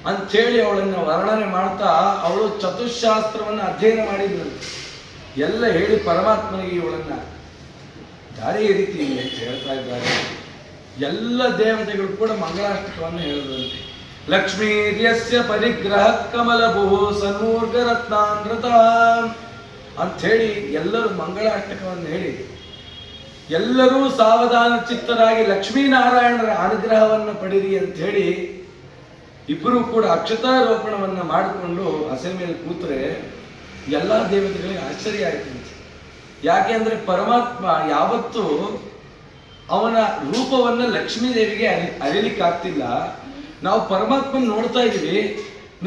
ಅಂಥೇಳಿ ಅವಳನ್ನು ವರ್ಣನೆ ಮಾಡ್ತಾ ಅವಳು ಚತುಶಾಸ್ತ್ರವನ್ನು ಅಧ್ಯಯನ ಮಾಡಿದ್ರು. ಎಲ್ಲ ಹೇಳಿ ಪರಮಾತ್ಮನಿಗೆ ಇವಳನ್ನ ದಾರಿ ರೀತಿ ಹೇಳ್ತಾ ಇದ್ದಾರೆ. ಎಲ್ಲ ದೇವತೆಗಳು ಕೂಡ ಮಂಗಳಾಷ್ಟಕವನ್ನು ಹೇಳಿದ್ರಂತೆ. ಲಕ್ಷ್ಮೀರ್ಯಸ್ಯ ಪರಿಗ್ರಹ ಕಮಲಭೂ ಸನ್ಮೂರ್ಗ ರತ್ನಾನೃತ ಅಂಥೇಳಿ ಎಲ್ಲರೂ ಮಂಗಳಾಷ್ಟಕವನ್ನು ಹೇಳಿ ಎಲ್ಲರೂ ಸಾವಧಾನ ಚಿತ್ತರಾಗಿ ಲಕ್ಷ್ಮೀನಾರಾಯಣರ ಅನುಗ್ರಹವನ್ನು ಪಡೀರಿ ಅಂತ ಹೇಳಿ ಇಬ್ಬರು ಕೂಡ ಅಕ್ಷತಾರೋಪಣವನ್ನು ಮಾಡಿಕೊಂಡು ಹಸೆ ಮೇಲೆ ಕೂತ್ರೆ ಎಲ್ಲ ದೇವತೆಗಳಿಗೆ ಆಶ್ಚರ್ಯ ಆಯ್ತು. ಯಾಕೆ ಅಂದ್ರೆ ಪರಮಾತ್ಮ ಯಾವತ್ತೂ ಅವನ ರೂಪವನ್ನು ಲಕ್ಷ್ಮೀದೇವಿಗೆ ಅರಿಲಿಕ್ಕಾಗ್ತಿಲ್ಲ. ನಾವು ಪರಮಾತ್ಮನ ನೋಡ್ತಾ ಇದೀವಿ,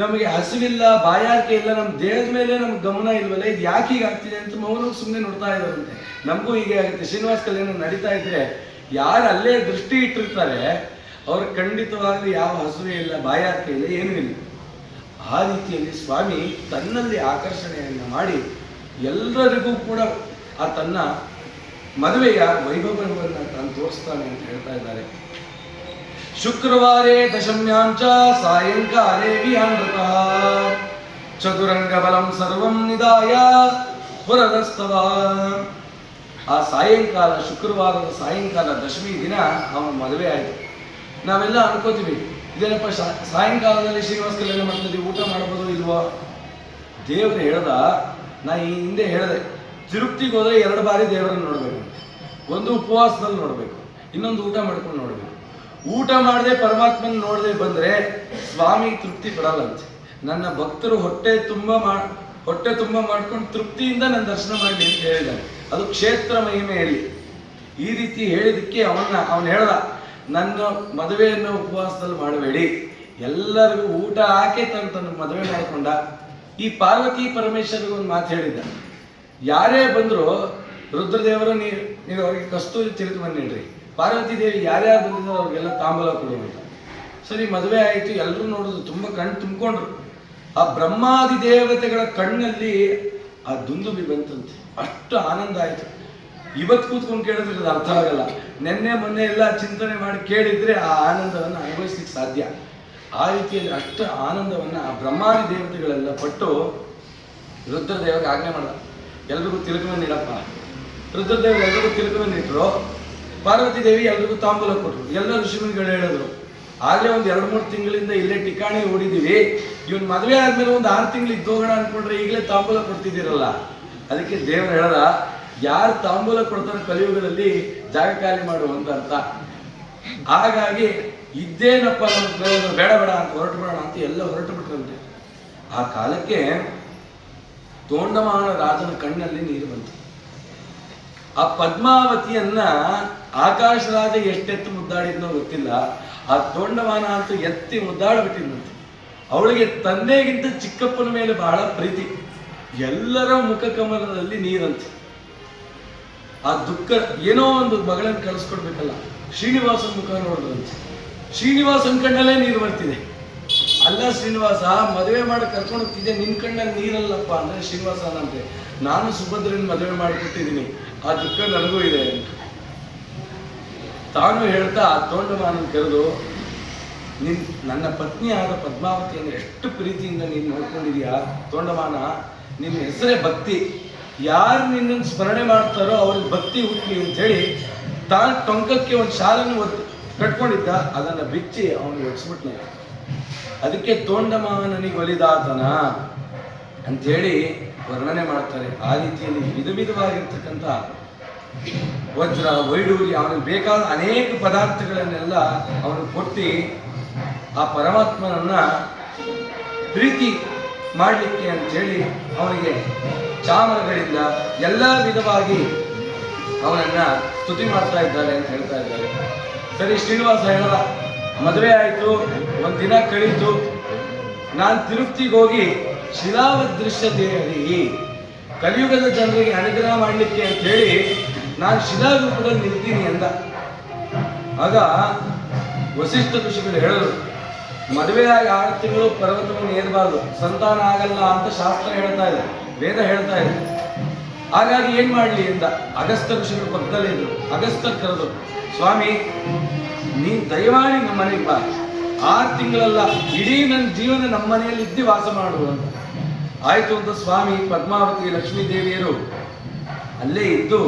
ನಮಗೆ ಹಸಿವಿಲ್ಲ, ಬಾಯಾರಿಕೆ ಇಲ್ಲ, ನಮ್ಮ ದೇಹದ ಮೇಲೆ ನಮ್ಗೆ ಗಮನ ಇಲ್ವಲ್ಲ, ಇದು ಯಾಕೆ ಹೀಗಾಗ್ತಿದೆ ಅಂತ ಮೌನ ಸುಮ್ಮನೆ ನೋಡ್ತಾ ಇದ್ದಾರಂತೆ. ನಮಗೂ ಹೀಗೆ ಆಗುತ್ತೆ. ಶ್ರೀನಿವಾಸ ಕಲ್ಯಾಣ ನಡೀತಾ ಇದ್ರೆ ಯಾರು ಅಲ್ಲೇ ದೃಷ್ಟಿ ಇಟ್ಟಿರ್ತಾರೆ ಅವ್ರು ಖಂಡಿತವಾಗ್ಲೂ ಯಾವ ಹಸುವೆ ಇಲ್ಲ, ಬಾಯಾರಿಕೆ ಇಲ್ಲ, ಏನೂ ಇಲ್ಲ. ಆ ರೀತಿಯಲ್ಲಿ ಸ್ವಾಮಿ ತನ್ನಲ್ಲಿ ಆಕರ್ಷಣೆಯನ್ನು ಮಾಡಿ ಎಲ್ಲರಿಗೂ ಕೂಡ ಆ ತನ್ನ ಮದುವೆಯ ವೈಭವವನ್ನು ತಾನು ತೋರಿಸ್ತಾನೆ ಅಂತ ಹೇಳ್ತಾ ಇದ್ದಾರೆ. ಶುಕ್ರವಾರೇ ದಶಮ್ಯಾಂಚ ಸಾಯಂಕಾಲೇ ವಿಹಾನೃತಃ ಚತುರಂಗ ಬಲಂ ಸರ್ವಂ ನಿಧಾಯ ಪುರದಸ್ತವ. ಆ ಸಾಯಂಕಾಲ, ಶುಕ್ರವಾರದ ಸಾಯಂಕಾಲ ದಶಮಿ ದಿನ ಅವನ ಮದುವೆ ಆಯಿತು. ನಾವೆಲ್ಲ ಅನ್ಕೋತೀವಿ, ಇದೇನಪ್ಪ ಸಾಯಂಕಾಲದಲ್ಲಿ ಶ್ರೀನಿವಾಸ ಕಲ್ಯಾಣ ಮಾಡ್ತಿದ್ದೀವಿ, ಊಟ ಮಾಡ್ಬೋದು ಇಲ್ವೋ? ದೇವರು ಹೇಳ್ದ, ನಾ ಈ ಹಿಂದೆ ಹೇಳಿದೆ, ತಿರುಪ್ತಿಗೆ ಹೋದರೆ 2 ಬಾರಿ ದೇವರನ್ನು ನೋಡಬೇಕು. ಒಂದು ಉಪವಾಸದಲ್ಲಿ ನೋಡಬೇಕು, ಇನ್ನೊಂದು ಊಟ ಮಾಡ್ಕೊಂಡು ನೋಡಬೇಕು. ಊಟ ಮಾಡದೆ ಪರಮಾತ್ಮನ ನೋಡದೆ ಬಂದರೆ ಸ್ವಾಮಿ ತೃಪ್ತಿ ಪಡಲ್ಲಂತೆ. ನನ್ನ ಭಕ್ತರು ಹೊಟ್ಟೆ ತುಂಬ ಮಾಡ್ಕೊಂಡು ತೃಪ್ತಿಯಿಂದ ನನ್ನ ದರ್ಶನ ಮಾಡಲಿ ಅಂತ ಹೇಳಿದ್ದಾನೆ. ಅದು ಕ್ಷೇತ್ರ ಮಹಿಮೆಯಲ್ಲಿ. ಈ ರೀತಿ ಹೇಳಿದಕ್ಕೆ ಅವನು ಹೇಳ್ದ, ನನ್ನ ಮದುವೆಯನ್ನು ಉಪವಾಸದಲ್ಲಿ ಮಾಡಬೇಡಿ, ಎಲ್ಲರಿಗೂ ಊಟ ಹಾಕಿ ತನ್ನ ಮದುವೆ ಮಾಡಿಕೊಂಡ. ಈ ಪಾರ್ವತಿ ಪರಮೇಶ್ವರಿಗೆ ಒಂದು ಮಾತು ಹೇಳಿದ್ದ, ಯಾರೇ ಬಂದರೂ ರುದ್ರದೇವರು ನೀವು ಅವ್ರಿಗೆ ಕಸ್ತೂರಿ ತಿರುಗಿ ಬಂದಿಡ್ರಿ, ಪಾರ್ವತಿ ದೇವಿ ಯಾರ್ಯಾರು ಬಂದಿದ್ರು ಅವ್ರಿಗೆಲ್ಲ ತಾಂಬೂಲ ಕೊಡು ಅಂತ. ಸರಿ, ಮದುವೆ ಆಯಿತು, ಎಲ್ಲರೂ ನೋಡಿದ್ರು, ತುಂಬ ಕಣ್ಣು ತುಂಬಿಕೊಂಡ್ರು. ಆ ಬ್ರಹ್ಮಾದಿ ದೇವತೆಗಳ ಕಣ್ಣಲ್ಲಿ ಆ ದುಂದುಬಿ ಬಂತಂತೆ, ಅಷ್ಟು ಆನಂದ ಆಯಿತು. ಇವತ್ತು ಕೂತ್ಕೊಂಡು ಕೇಳಿದ್ರೆ ಅದು ಅರ್ಥ ಆಗಲ್ಲ, ನೆನ್ನೆ ಮೊನ್ನೆ ಎಲ್ಲ ಚಿಂತನೆ ಮಾಡಿ ಕೇಳಿದ್ರೆ ಆ ಆನಂದವನ್ನು ಅನುಭವಿಸ್ಲಿಕ್ಕೆ ಸಾಧ್ಯ. ಆ ರೀತಿಯಲ್ಲಿ ಅಷ್ಟು ಆನಂದವನ್ನು ಆ ಬ್ರಹ್ಮಾದಿ ದೇವತೆಗಳೆಲ್ಲ ಪಟ್ಟು ರುದ್ರದೇವರಿಗೆ ಆಜ್ಞೆ ಮಾಡ್ದ, ಎಲ್ರಿಗೂ ತಿಲಕವನ್ನು ಇಡಪ್ಪ. ರುದ್ರದೇವರು ಎಲ್ರಿಗೂ ತಿಲಕವನ್ನು ಇಟ್ಟರು. ಪಾರ್ವತಿ ದೇವಿ ಎಲ್ರಿಗೂ ತಾಂಬೂಲ ಕೊಟ್ಟರು. ಎಲ್ಲ ಋಷಿಮುನಿಗಳು ಹೇಳಿದ್ರು, ಆಗಲೇ ಒಂದು 2-3 ತಿಂಗಳಿಂದ ಇಲ್ಲೇ ಟಿಕಾಣಿ ಓಡಿದ್ದೀವಿ, ಇವನ್ ಮದುವೆ ಆದ್ಮೇಲೆ ಒಂದು 6 ತಿಂಗಳು ಇದ್ದೋಗೋಣ ಅನ್ಕೊಂಡ್ರೆ ಈಗಲೇ ತಾಂಬೂಲ ಕೊಡ್ತಿದ್ದೀರಲ್ಲ. ಅದಕ್ಕೆ ದೇವರು ಹೇಳ್ದ, ಯಾರು ತಾಂಬೂಲ ಕೊಡ್ತಾರೋ ಕಲಿಯುಗದಲ್ಲಿ ಜಾಗ ಖಾಲಿ ಮಾಡುವಂತ ಅರ್ಥ. ಹಾಗಾಗಿ ಇದ್ದೇನಪ್ಪ ಬೇಡ ಬೇಡ ಅಂತ ಹೊರಟು ಬಿಡೋಣ ಅಂತ ಎಲ್ಲ ಹೊರಟು ಬಿಟ್ರಂತೆ. ಆ ಕಾಲಕ್ಕೆ ತೋಂಡಮಾನ ರಾಜನ ಕಣ್ಣಲ್ಲಿ ನೀರು ಬಂತು. ಆ ಪದ್ಮಾವತಿಯನ್ನ ಆಕಾಶ ರಾಜ ಎಷ್ಟೆತ್ತು ಮುದ್ದಾಡಿದ್ನೋ ಗೊತ್ತಿಲ್ಲ, ಆ ತೋಂಡಮಾನ ಅಂತೂ ಎತ್ತಿ ಮುದ್ದಾಡ್ಬಿಟ್ಟಿದ್ನಂತೆ. ಅವಳಿಗೆ ತಂದೆಗಿಂತ ಚಿಕ್ಕಪ್ಪನ ಮೇಲೆ ಬಹಳ ಪ್ರೀತಿ. ಎಲ್ಲರ ಮುಖ ಕಮಲದಲ್ಲಿ ನೀರಂತೆ. ಆ ದುಃಖ, ಏನೋ ಒಂದು ಮಗಳನ್ನು ಕಳಿಸ್ಕೊಡ್ಬೇಕಲ್ಲ, ಶ್ರೀನಿವಾಸನ ಮುಖ ನೋಡಿದ್ರಂತೆ. ಶ್ರೀನಿವಾಸನ ಕಣ್ಣಲ್ಲೇ ನೀರು ಬರ್ತಿದೆ. ಅಲ್ಲ ಶ್ರೀನಿವಾಸ, ಮದುವೆ ಮಾಡಿ ಕರ್ಕೊಂಡು ಹೋಗ್ತಿದ್ದೆ, ನಿನ್ ಕಣ್ಣಲ್ಲಿ ನೀರಲ್ಲಪ್ಪ ಅಂದ್ರೆ ಶ್ರೀನಿವಾಸ ಅನ್ನಂತೆ, ನಾನು ಸುಭದ್ರನ ಮದುವೆ ಮಾಡಿಕೊಟ್ಟಿದ್ದೀನಿ, ಆ ದುಃಖ ನನಗೂ ಇದೆ ಅಂತ ತಾನು ಹೇಳ್ತಾ ಆ ತೋಂಡಮಾನನ ಕರೆದು, ನನ್ನ ಪತ್ನಿಯಾದ ಪದ್ಮಾವತಿಯನ್ನು ಎಷ್ಟು ಪ್ರೀತಿಯಿಂದ ನೀನು ನೋಡ್ಕೊಂಡಿದೀಯಾ ತೋಂಡಮಾನ, ನಿನ್ನ ಹೆಸರೇ ಭಕ್ತಿ, ಯಾರು ನಿನ್ನನ್ನು ಸ್ಮರಣೆ ಮಾಡ್ತಾರೋ ಅವ್ರಿಗೆ ಭಕ್ತಿ ಹುಟ್ಟಿ ಅಂತೇಳಿ ತಾನು ಟೊಂಕಕ್ಕೆ ಒಂದು ಶಾಲನ್ನು ಕಟ್ಕೊಂಡಿದ್ದ, ಅದನ್ನು ಬಿಚ್ಚಿ ಅವನಿಗೆ ಒಡಿಸ್ಬಿಟ್ನ. ಅದಕ್ಕೆ ತೋಂಡಮಾನನಿಗೆ ಒಲಿದಾತನ ಅಂಥೇಳಿ ವರ್ಣನೆ ಮಾಡ್ತಾರೆ. ಆ ರೀತಿಯಲ್ಲಿ ವಿಧವಾಗಿರ್ತಕ್ಕಂಥ ವಜ್ರ ವೈಡೂರ್ಯ ಅವನಿಗೆ ಬೇಕಾದ ಅನೇಕ ಪದಾರ್ಥಗಳನ್ನೆಲ್ಲ ಅವನು ಕೊಟ್ಟು ಆ ಪರಮಾತ್ಮನನ್ನ ಪ್ರೀತಿ ಮಾಡಲಿಕ್ಕೆ ಅಂಥೇಳಿ ಅವನಿಗೆ ಚಾಮರಗಳಿಂದ ಎಲ್ಲ ವಿಧವಾಗಿ ಅವನನ್ನ ಸ್ತುತಿ ಮಾಡ್ತಾ ಇದ್ದಾರೆ ಅಂತ ಹೇಳ್ತಾ ಇದ್ದಾರೆ. ಸರಿ, ಶ್ರೀನಿವಾಸ ಹೇಳಲ್ಲ, ಮದುವೆ ಆಯಿತು, ಒಂದಿನ ಕಳೀತು, ನಾನು ತಿರುಪ್ತಿಗೆ ಹೋಗಿ ಶಿಲಾವದೃಶ್ಯತೆಯಲ್ಲಿ ಕಲಿಯುಗದ ಜನರಿಗೆ ಅನುಗ್ರಹ ಮಾಡಲಿಕ್ಕೆ ಅಂತ ಹೇಳಿ ನಾನು ಶಿಲಾರೂಪದಲ್ಲಿ ನಿಲ್ತೀನಿ ಅಂದ. ಆಗ ವಸಿಷ್ಠ ಋಷಿಗಳು ಹೇಳಿದ್ರು, ಮದುವೆಯಾಗಿ 6 ತಿಂಗಳು ಪರ್ವತವನ್ನು ಏರಬಾರ್ದು, ಸಂತಾನ ಆಗಲ್ಲ ಅಂತ ಶಾಸ್ತ್ರ ಹೇಳ್ತಾ ಇದೆ, ವೇದ ಹೇಳ್ತಾ ಇದೆ. ಹಾಗಾಗಿ ಏನ್ ಮಾಡಲಿ ಅಂತ ಅಗಸ್ತ್ಯ ಋಷಿಗಳು ಪಕ್ಕದಲ್ಲೇ ಇದ್ರು. ಅಗಸ್ತ್ಯ ಕರೆದು, ಸ್ವಾಮಿ ನೀನ್ ದಯಮಾಡಿ ನಮ್ಮ ಮನೆಗೆ ಬಾ, 6 ತಿಂಗಳಲ್ಲ, ಇಡೀ ನನ್ನ ಜೀವನ ನಮ್ಮ ಮನೆಯಲ್ಲಿ ಇದ್ದು ವಾಸ ಮಾಡು ಅಂತ. ಆಯ್ತು ಅಂತ ಸ್ವಾಮಿ ಪದ್ಮಾವತಿ ಲಕ್ಷ್ಮೀ ದೇವಿಯರು ಅಲ್ಲೇ ಇದ್ದು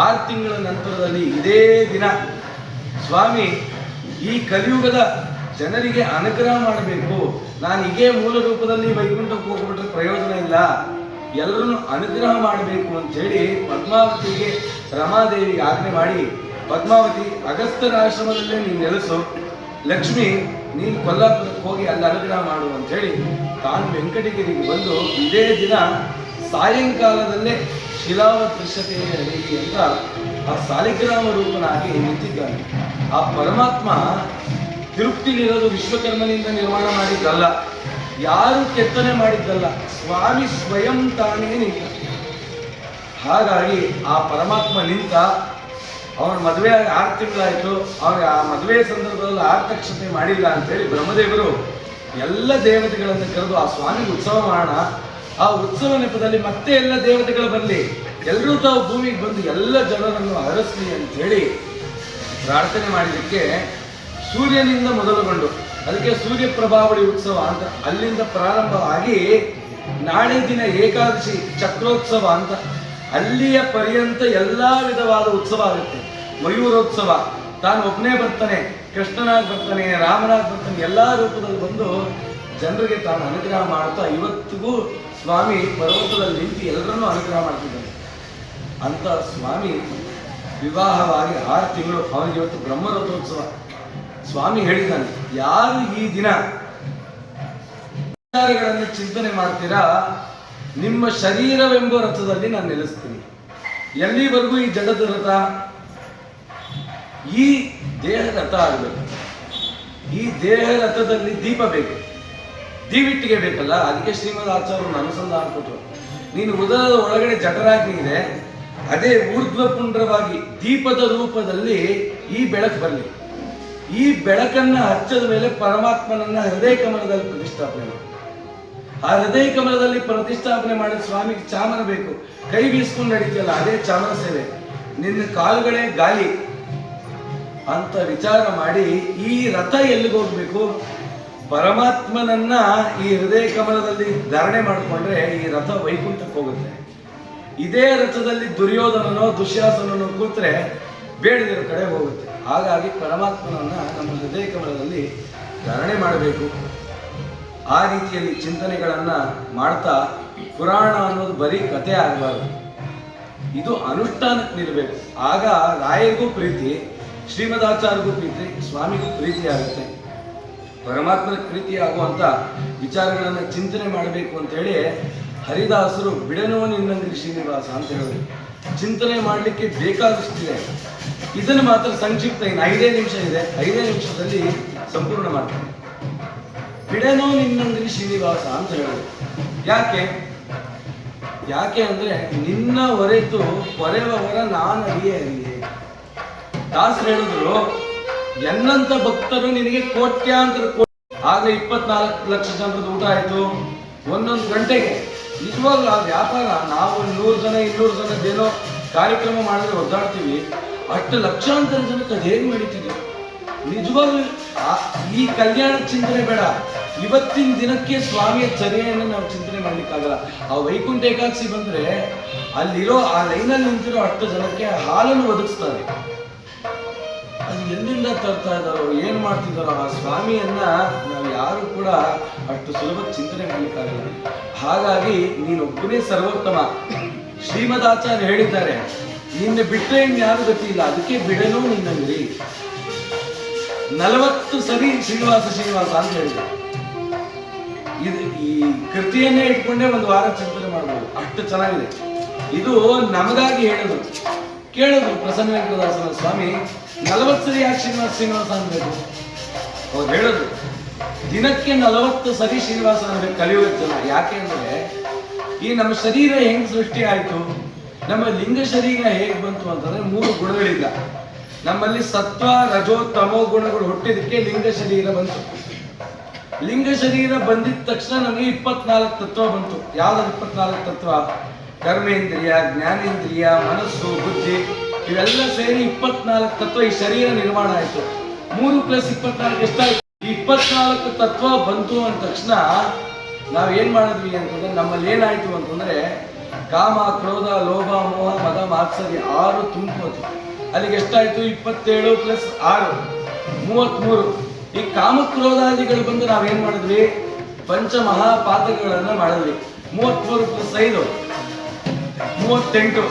6 ತಿಂಗಳ ನಂತರದಲ್ಲಿ ಇದೇ ದಿನ ಸ್ವಾಮಿ ಈ ಕಲಿಯುಗದ ಜನರಿಗೆ ಅನುಗ್ರಹ ಮಾಡಬೇಕು, ನಾನು ಹೀಗೆ ಮೂಲ ರೂಪದಲ್ಲಿ ವೈಕುಂಠಕ್ಕೆ ಹೋಗ್ಬಿಟ್ರೆ ಪ್ರಯೋಜನ ಇಲ್ಲ, ಎಲ್ಲರನ್ನು ಅನುಗ್ರಹ ಮಾಡಬೇಕು ಅಂತ ಹೇಳಿ ಪದ್ಮಾವತಿಗೆ ರಮಾದೇವಿಗೆ ಆಜ್ಞೆ ಮಾಡಿ, ಪದ್ಮಾವತಿ ಅಗಸ್ತ್ಯರ ಆಶ್ರಮದಲ್ಲೇ ನೀನು ನೆಲೆಸು, ಲಕ್ಷ್ಮಿ ನೀನು ಕೊಲ್ಲಾಪುರಕ್ಕೆ ಹೋಗಿ ಅಲ್ಲಿ ಅನುಗ್ರಹ ಮಾಡು ಅಂತ ಹೇಳಿ ತಾನು ವೆಂಕಟಗಿರಿಗೆ ಬಂದು ಇದೇ ದಿನ ಸಾಯಂಕಾಲದಲ್ಲೇ ಶಿಲಾವದೃಶ್ಯತೆಯಲ್ಲಿ ಅಂತ ಆ ಸಾಲಿಗ್ರಾಮ ರೂಪನಾಗಿ ನಿಂತಿದ್ದಾನೆ. ಆ ಪರಮಾತ್ಮ ತಿರುಪ್ತಿಲಿರೋದು ವಿಶ್ವಕರ್ಮನಿಂದ ನಿರ್ಮಾಣ ಮಾಡಿದ್ದಲ್ಲ, ಯಾರು ಕೆತ್ತನೆ ಮಾಡಿದ್ದಲ್ಲ, ಸ್ವಾಮಿ ಸ್ವಯಂ ತಾನೇ ನಿಂತ. ಹಾಗಾಗಿ ಆ ಪರಮಾತ್ಮ ನಿಂತ. ಅವನ ಮದುವೆ 6 ತಿಂಗಳಾಯಿತು. ಅವ್ರಿಗೆ ಆ ಮದುವೆ ಸಂದರ್ಭದಲ್ಲಿ ಆರ್ತಕ್ಷತೆ ಮಾಡಿಲ್ಲ ಅಂತೇಳಿ ಬ್ರಹ್ಮದೇವರು ಎಲ್ಲ ದೇವತೆಗಳನ್ನು ಕರೆದು ಆ ಸ್ವಾಮಿಗೆ ಉತ್ಸವ ಮಾಡೋಣ. ಆ ಉತ್ಸವ ನೆಪದಲ್ಲಿ ಮತ್ತೆ ಎಲ್ಲ ದೇವತೆಗಳು ಬರಲಿ, ಎಲ್ಲರೂ ತಾವು ಭೂಮಿಗೆ ಬಂದು ಎಲ್ಲ ಜನರನ್ನು ಹರಸಲಿ ಅಂತ ಹೇಳಿ ಪ್ರಾರ್ಥನೆ ಮಾಡಿದ್ದಕ್ಕೆ ಸೂರ್ಯನಿಂದ ಮೊದಲುಗೊಂಡು, ಅದಕ್ಕೆ ಸೂರ್ಯ ಪ್ರಭಾವಳಿ ಉತ್ಸವ ಅಂತ ಅಲ್ಲಿಂದ ಪ್ರಾರಂಭವಾಗಿ ನಾಳೆ ದಿನ ಏಕಾದಶಿ ಚಕ್ರೋತ್ಸವ ಅಂತ ಅಲ್ಲಿಯ ಪರ್ಯಂತ ಎಲ್ಲ ವಿಧವಾದ ಉತ್ಸವ ಆಗುತ್ತೆ. ಮಯೂರೋತ್ಸವ, ತಾನು ಒಬ್ಬನೇ ಬರ್ತಾನೆ, ಕೃಷ್ಣನಾಗಿ ಬರ್ತಾನೆ, ರಾಮನಾಗಿ ಬರ್ತಾನೆ, ಎಲ್ಲ ರೂಪದಲ್ಲಿ ಬಂದು ಜನರಿಗೆ ತಾನು ಅನುಗ್ರಹ ಮಾಡ್ತಾ ಇವತ್ತಿಗೂ ಸ್ವಾಮಿ ಪರ್ವತದಲ್ಲಿ ನಿಂತು ಎಲ್ಲರನ್ನೂ ಅನುಗ್ರಹ ಮಾಡ್ತಿದ್ದಾನೆ. ಅಂತ ಸ್ವಾಮಿ ವಿವಾಹವಾಗಿ 6 ತಿಂಗಳು, ಅವನಿಗೆ ಇವತ್ತು ಬ್ರಹ್ಮರಥೋತ್ಸವ. ಸ್ವಾಮಿ ಹೇಳಿದ್ದಾನೆ, ಯಾರು ಈ ದಿನ ವಿಚಾರಗಳನ್ನು ಚಿಂತನೆ ಮಾಡ್ತೀರಾ, ನಿಮ್ಮ ಶರೀರವೆಂಬ ರಥದಲ್ಲಿ ನಾನು ನೆಲೆಸ್ತೀನಿ. ಎಲ್ಲಿವರೆಗೂ ಈ ಜಗದ ರಥ, ಈ ದೇಹ ರಥ ಆಗಬೇಕು. ಈ ದೇಹ ರಥದಲ್ಲಿ ದೀಪ ಬೇಕು, ದೀವಿಟ್ಟಿಗೆ ಬೇಕಲ್ಲ. ಅದಕ್ಕೆ ಶ್ರೀಮದ್ ಆಚಾರ್ಯರು ಅನುಸಂಧಾನ ಕೊಟ್ಟರು, ನೀನು ಉದರದ ಒಳಗಡೆ ಜಠರಾಗ್ನಿ ಇದೆ, ಅದೇ ಊರ್ಧ್ವಪುಂಡ್ರವಾಗಿ ದೀಪದ ರೂಪದಲ್ಲಿ ಈ ಬೆಳಕು ಬರಲಿ. ಈ ಬೆಳಕನ್ನ ಹಚ್ಚದ ಮೇಲೆ ಪರಮಾತ್ಮನನ್ನ ಹೃದಯ ಕಮಲದಲ್ಲಿ ಪ್ರತಿಷ್ಠಾಪನೆ ಮಾಡಿ. ಆ ಹೃದಯ ಕಮಲದಲ್ಲಿ ಪ್ರತಿಷ್ಠಾಪನೆ ಮಾಡಿದ ಸ್ವಾಮಿಗೆ ಚಾಮರ ಬೇಕು, ಕೈ ಬೀಸ್ಕೊಂಡು ನಡೀತಿಯಲ್ಲ ಅದೇ ಚಾಮರ ಸೇವೆ. ನಿನ್ನ ಕಾಲುಗಳೇ ಗಾಲಿ ಅಂತ ವಿಚಾರ ಮಾಡಿ ಈ ರಥ ಎಲ್ಲಿಗೆ ಹೋಗ್ಬೇಕು, ಪರಮಾತ್ಮನನ್ನ ಈ ಹೃದಯ ಕಮಲದಲ್ಲಿ ಧಾರಣೆ ಮಾಡಿಕೊಂಡ್ರೆ ಈ ರಥ ವೈಕುಂಠಕ್ಕೆ ಹೋಗುತ್ತೆ. ಇದೇ ರಥದಲ್ಲಿ ದುರ್ಯೋಧನನೋ ದುಶ್ಯಾಸನನೋ ಕೂತ್ರೆ ಬೇಡದಿರೋ ಕಡೆ ಹೋಗುತ್ತೆ. ಹಾಗಾಗಿ ಪರಮಾತ್ಮನನ್ನ ನಮ್ಮ ಹೃದಯ ಕಮಲದಲ್ಲಿ ಧಾರಣೆ ಮಾಡಬೇಕು. ಆ ರೀತಿಯಲ್ಲಿ ಚಿಂತನೆಗಳನ್ನ ಮಾಡ್ತಾ, ಪುರಾಣ ಅನ್ನೋದು ಬರೀ ಕಥೆ ಆಗಬಾರ್ದು, ಇದು ಅನುಷ್ಠಾನಕ್ಕೆ ನಿಲ್ಲಬೇಕು. ಆಗ ರಾಯರಿಗೂ ಪ್ರೀತಿ, ಶ್ರೀಮದಾಚಾರ್ಯರಿಗೂ ಪ್ರೀತಿ, ಸ್ವಾಮಿಗೂ ಪ್ರೀತಿ ಆಗುತ್ತೆ. ಪರಮಾತ್ಮನ ಪ್ರೀತಿ ಆಗುವಂತ ವಿಚಾರಗಳನ್ನು ಚಿಂತನೆ ಮಾಡಬೇಕು ಅಂತೇಳಿ ಹರಿದಾಸರು ಬಿಡನೋ ನಿನ್ನಂಗ್ರಿ ಶ್ರೀನಿವಾಸ ಅಂತ ಹೇಳಿದ್ರು. ಚಿಂತನೆ ಮಾಡಲಿಕ್ಕೆ ಬೇಕಾದಷ್ಟಿದೆ, ಇದನ್ನು ಮಾತ್ರ ಸಂಕ್ಷಿಪ್ತ, ಇನ್ನು 5 ನಿಮಿಷ ಇದೆ, 5 ನಿಮಿಷದಲ್ಲಿ ಸಂಪೂರ್ಣ ಮಾಡ್ತೀನಿ. ಬಿಡನೋ ನಿನ್ನಂಗ್ರಿ ಶ್ರೀನಿವಾಸ ಅಂತ ಹೇಳಿದ್ರು. ಯಾಕೆ ಅಂದ್ರೆ ನಿನ್ನ ಹೊರೆತು ಹೊರೆವರ ನಾನು ಅರಿಯೇ ಅರಿಯೇ. ದಾಸರು ಹೇಳಿದ್ರು, ಎನ್ನಂತ ಭಕ್ತರು ನಿನಗೆ ಕೋಟ್ಯಾಂತರ ಆಗ 24 ಲಕ್ಷ ಜನರದ್ದು ಊಟ ಆಯ್ತು ಒಂದೊಂದು ಗಂಟೆಗೆ. ನಿಜವಾಗ್ಲೂ ಆ ವ್ಯಾಪಾರ, ನಾವು 100 ಜನ 200 ಜನದ್ದೇನೋ ಕಾರ್ಯಕ್ರಮ ಮಾಡಿದ್ರೆ ಒದ್ದಾಡ್ತೀವಿ, ಅಷ್ಟು ಲಕ್ಷಾಂತರ ಜನಕ್ಕೆ ಅದು ಹೇಗೆ ನಡೀತಿದೆ. ನಿಜವಾಗ್ಲೂ ಈ ಕಲ್ಯಾಣ ಚಿಂತನೆ ಬೇಡ, ಇವತ್ತಿನ ದಿನಕ್ಕೆ ಸ್ವಾಮಿಯ ಚರ್ಯೆಯನ್ನು ನಾವು ಚಿಂತನೆ ಮಾಡ್ಲಿಕ್ಕಾಗಲ್ಲ. ಆ ವೈಕುಂಠ ಏಕಾದಶಿ ಬಂದ್ರೆ ಅಲ್ಲಿರೋ ಆ ಲೈನಲ್ಲಿ ನಿಂತಿರೋ 10 ಜನಕ್ಕೆ ಹಾಲನ್ನು ಒದಗಿಸ್ತಾರೆ. ಅದು ಎಲ್ಲಿಂದ ತರ್ತಾ ಇದ್ದಾರೋ, ಏನು ಮಾಡ್ತಿದ್ದಾರೋ, ಆ ಸ್ವಾಮಿಯನ್ನ ನಾವು ಯಾರು ಕೂಡ ಅಷ್ಟು ಸುಲಭ ಚಿಂತನೆ ಮಾಡ್ಲಿಕ್ಕಾಗಲ್ಲ. ಹಾಗಾಗಿ ನೀನೊಬ್ಬನೇ ಸರ್ವೋತ್ತಮ. ಶ್ರೀಮದಾಚಾರ್ಯ ಹೇಳಿದ್ದಾರೆ, ನಿನ್ನ ಬಿಟ್ಟರೆ ಇನ್ಯಾರು ಗತಿ ಇಲ್ಲ, ಅದಕ್ಕೆ ಬಿಡಲು ನಿನ್ನಂಗ್ರಿ. 40 ಸರಿ ಶ್ರೀನಿವಾಸ ಶ್ರೀನಿವಾಸ ಅಂತ ಹೇಳಿದ. ಇದು ಈ ಕೃತಿಯನ್ನೇ ಇಟ್ಕೊಂಡೇ ಒಂದು ವಾರ ಚಿಂತನೆ ಮಾಡ್ಬೋದು, ಅಷ್ಟು ಚೆನ್ನಾಗಿದೆ. ಇದು ನಮಗಾಗಿ ಹೇಳೋದು ಕೇಳೋದು. ಪ್ರಸನ್ನ ವೆಂಕಟದಾಸನ ಸ್ವಾಮಿ 40 ಸರಿ ಯಾಕೆ ಶ್ರೀನಿವಾಸ ಶ್ರೀನಿವಾಸ ಅನ್ಬೇಕು? ಅವ್ರು ಹೇಳೋದು ದಿನಕ್ಕೆ 40 ಸರಿ ಶ್ರೀನಿವಾಸ ಅನ್ಬೇಕು ಕಲಿಯುವ ಜನ. ಯಾಕೆ ಅಂದ್ರೆ ಈ ನಮ್ಮ ಶರೀರ ಹೆಂಗ್ ಸೃಷ್ಟಿ ಆಯ್ತು, ನಮ್ಮ ಲಿಂಗ ಶರೀರ ಹೇಗೆ ಬಂತು ಅಂತಂದ್ರೆ 3 ಗುಣಗಳಿಲ್ಲ. ನಮ್ಮಲ್ಲಿ ಸತ್ವ ರಜೋ ತಮೋ ಗುಣಗಳು ಹುಟ್ಟಿದಕ್ಕೆ ಲಿಂಗ ಶರೀರ ಬಂತು. ಲಿಂಗ ಶರೀರ ಬಂದಿದ ತಕ್ಷಣ ನಮಗೆ 24 ತತ್ವ ಬಂತು. ಯಾವ್ದು 24 ತತ್ವ? ಕರ್ಮೇಂದ್ರಿಯ, ಜ್ಞಾನೇಂದ್ರಿಯ, ಮನಸ್ಸು, ಬುದ್ಧಿ, ಇವೆಲ್ಲ ಸೇರಿ 24 ತತ್ವ ಈ ಶರೀರ ನಿರ್ಮಾಣ ಆಯ್ತು. 3 + 24 ಎಷ್ಟಾಯ್ತು? 24 ತತ್ವ ಬಂತು ಅಂದ ತಕ್ಷಣ ನಾವೇನ್ ಮಾಡಿದ್ವಿ ಅಂತಂದ್ರೆ, ನಮ್ಮಲ್ಲಿ ಏನಾಯ್ತು ಅಂತಂದ್ರೆ ಕಾಮ, ಕ್ರೋಧ, ಲೋಭ, ಮೋಹ, ಮದ, ಮಾತ್ಸರ್ಯ 6 ತುಂಬಿತು. ಅಲ್ಲಿಗೆ ಎಷ್ಟಾಯ್ತು? 27 + 6 33. ಈ ಕಾಮಕ್ರೋಧಾದಿಗಳು ಬಂದು ನಾವೇನ್ ಮಾಡಿದ್ವಿ? ಪಂಚಮಹಾಪಾತಕಗಳನ್ನ ಮಾಡಿದ್ವಿ. 33 + 5 38.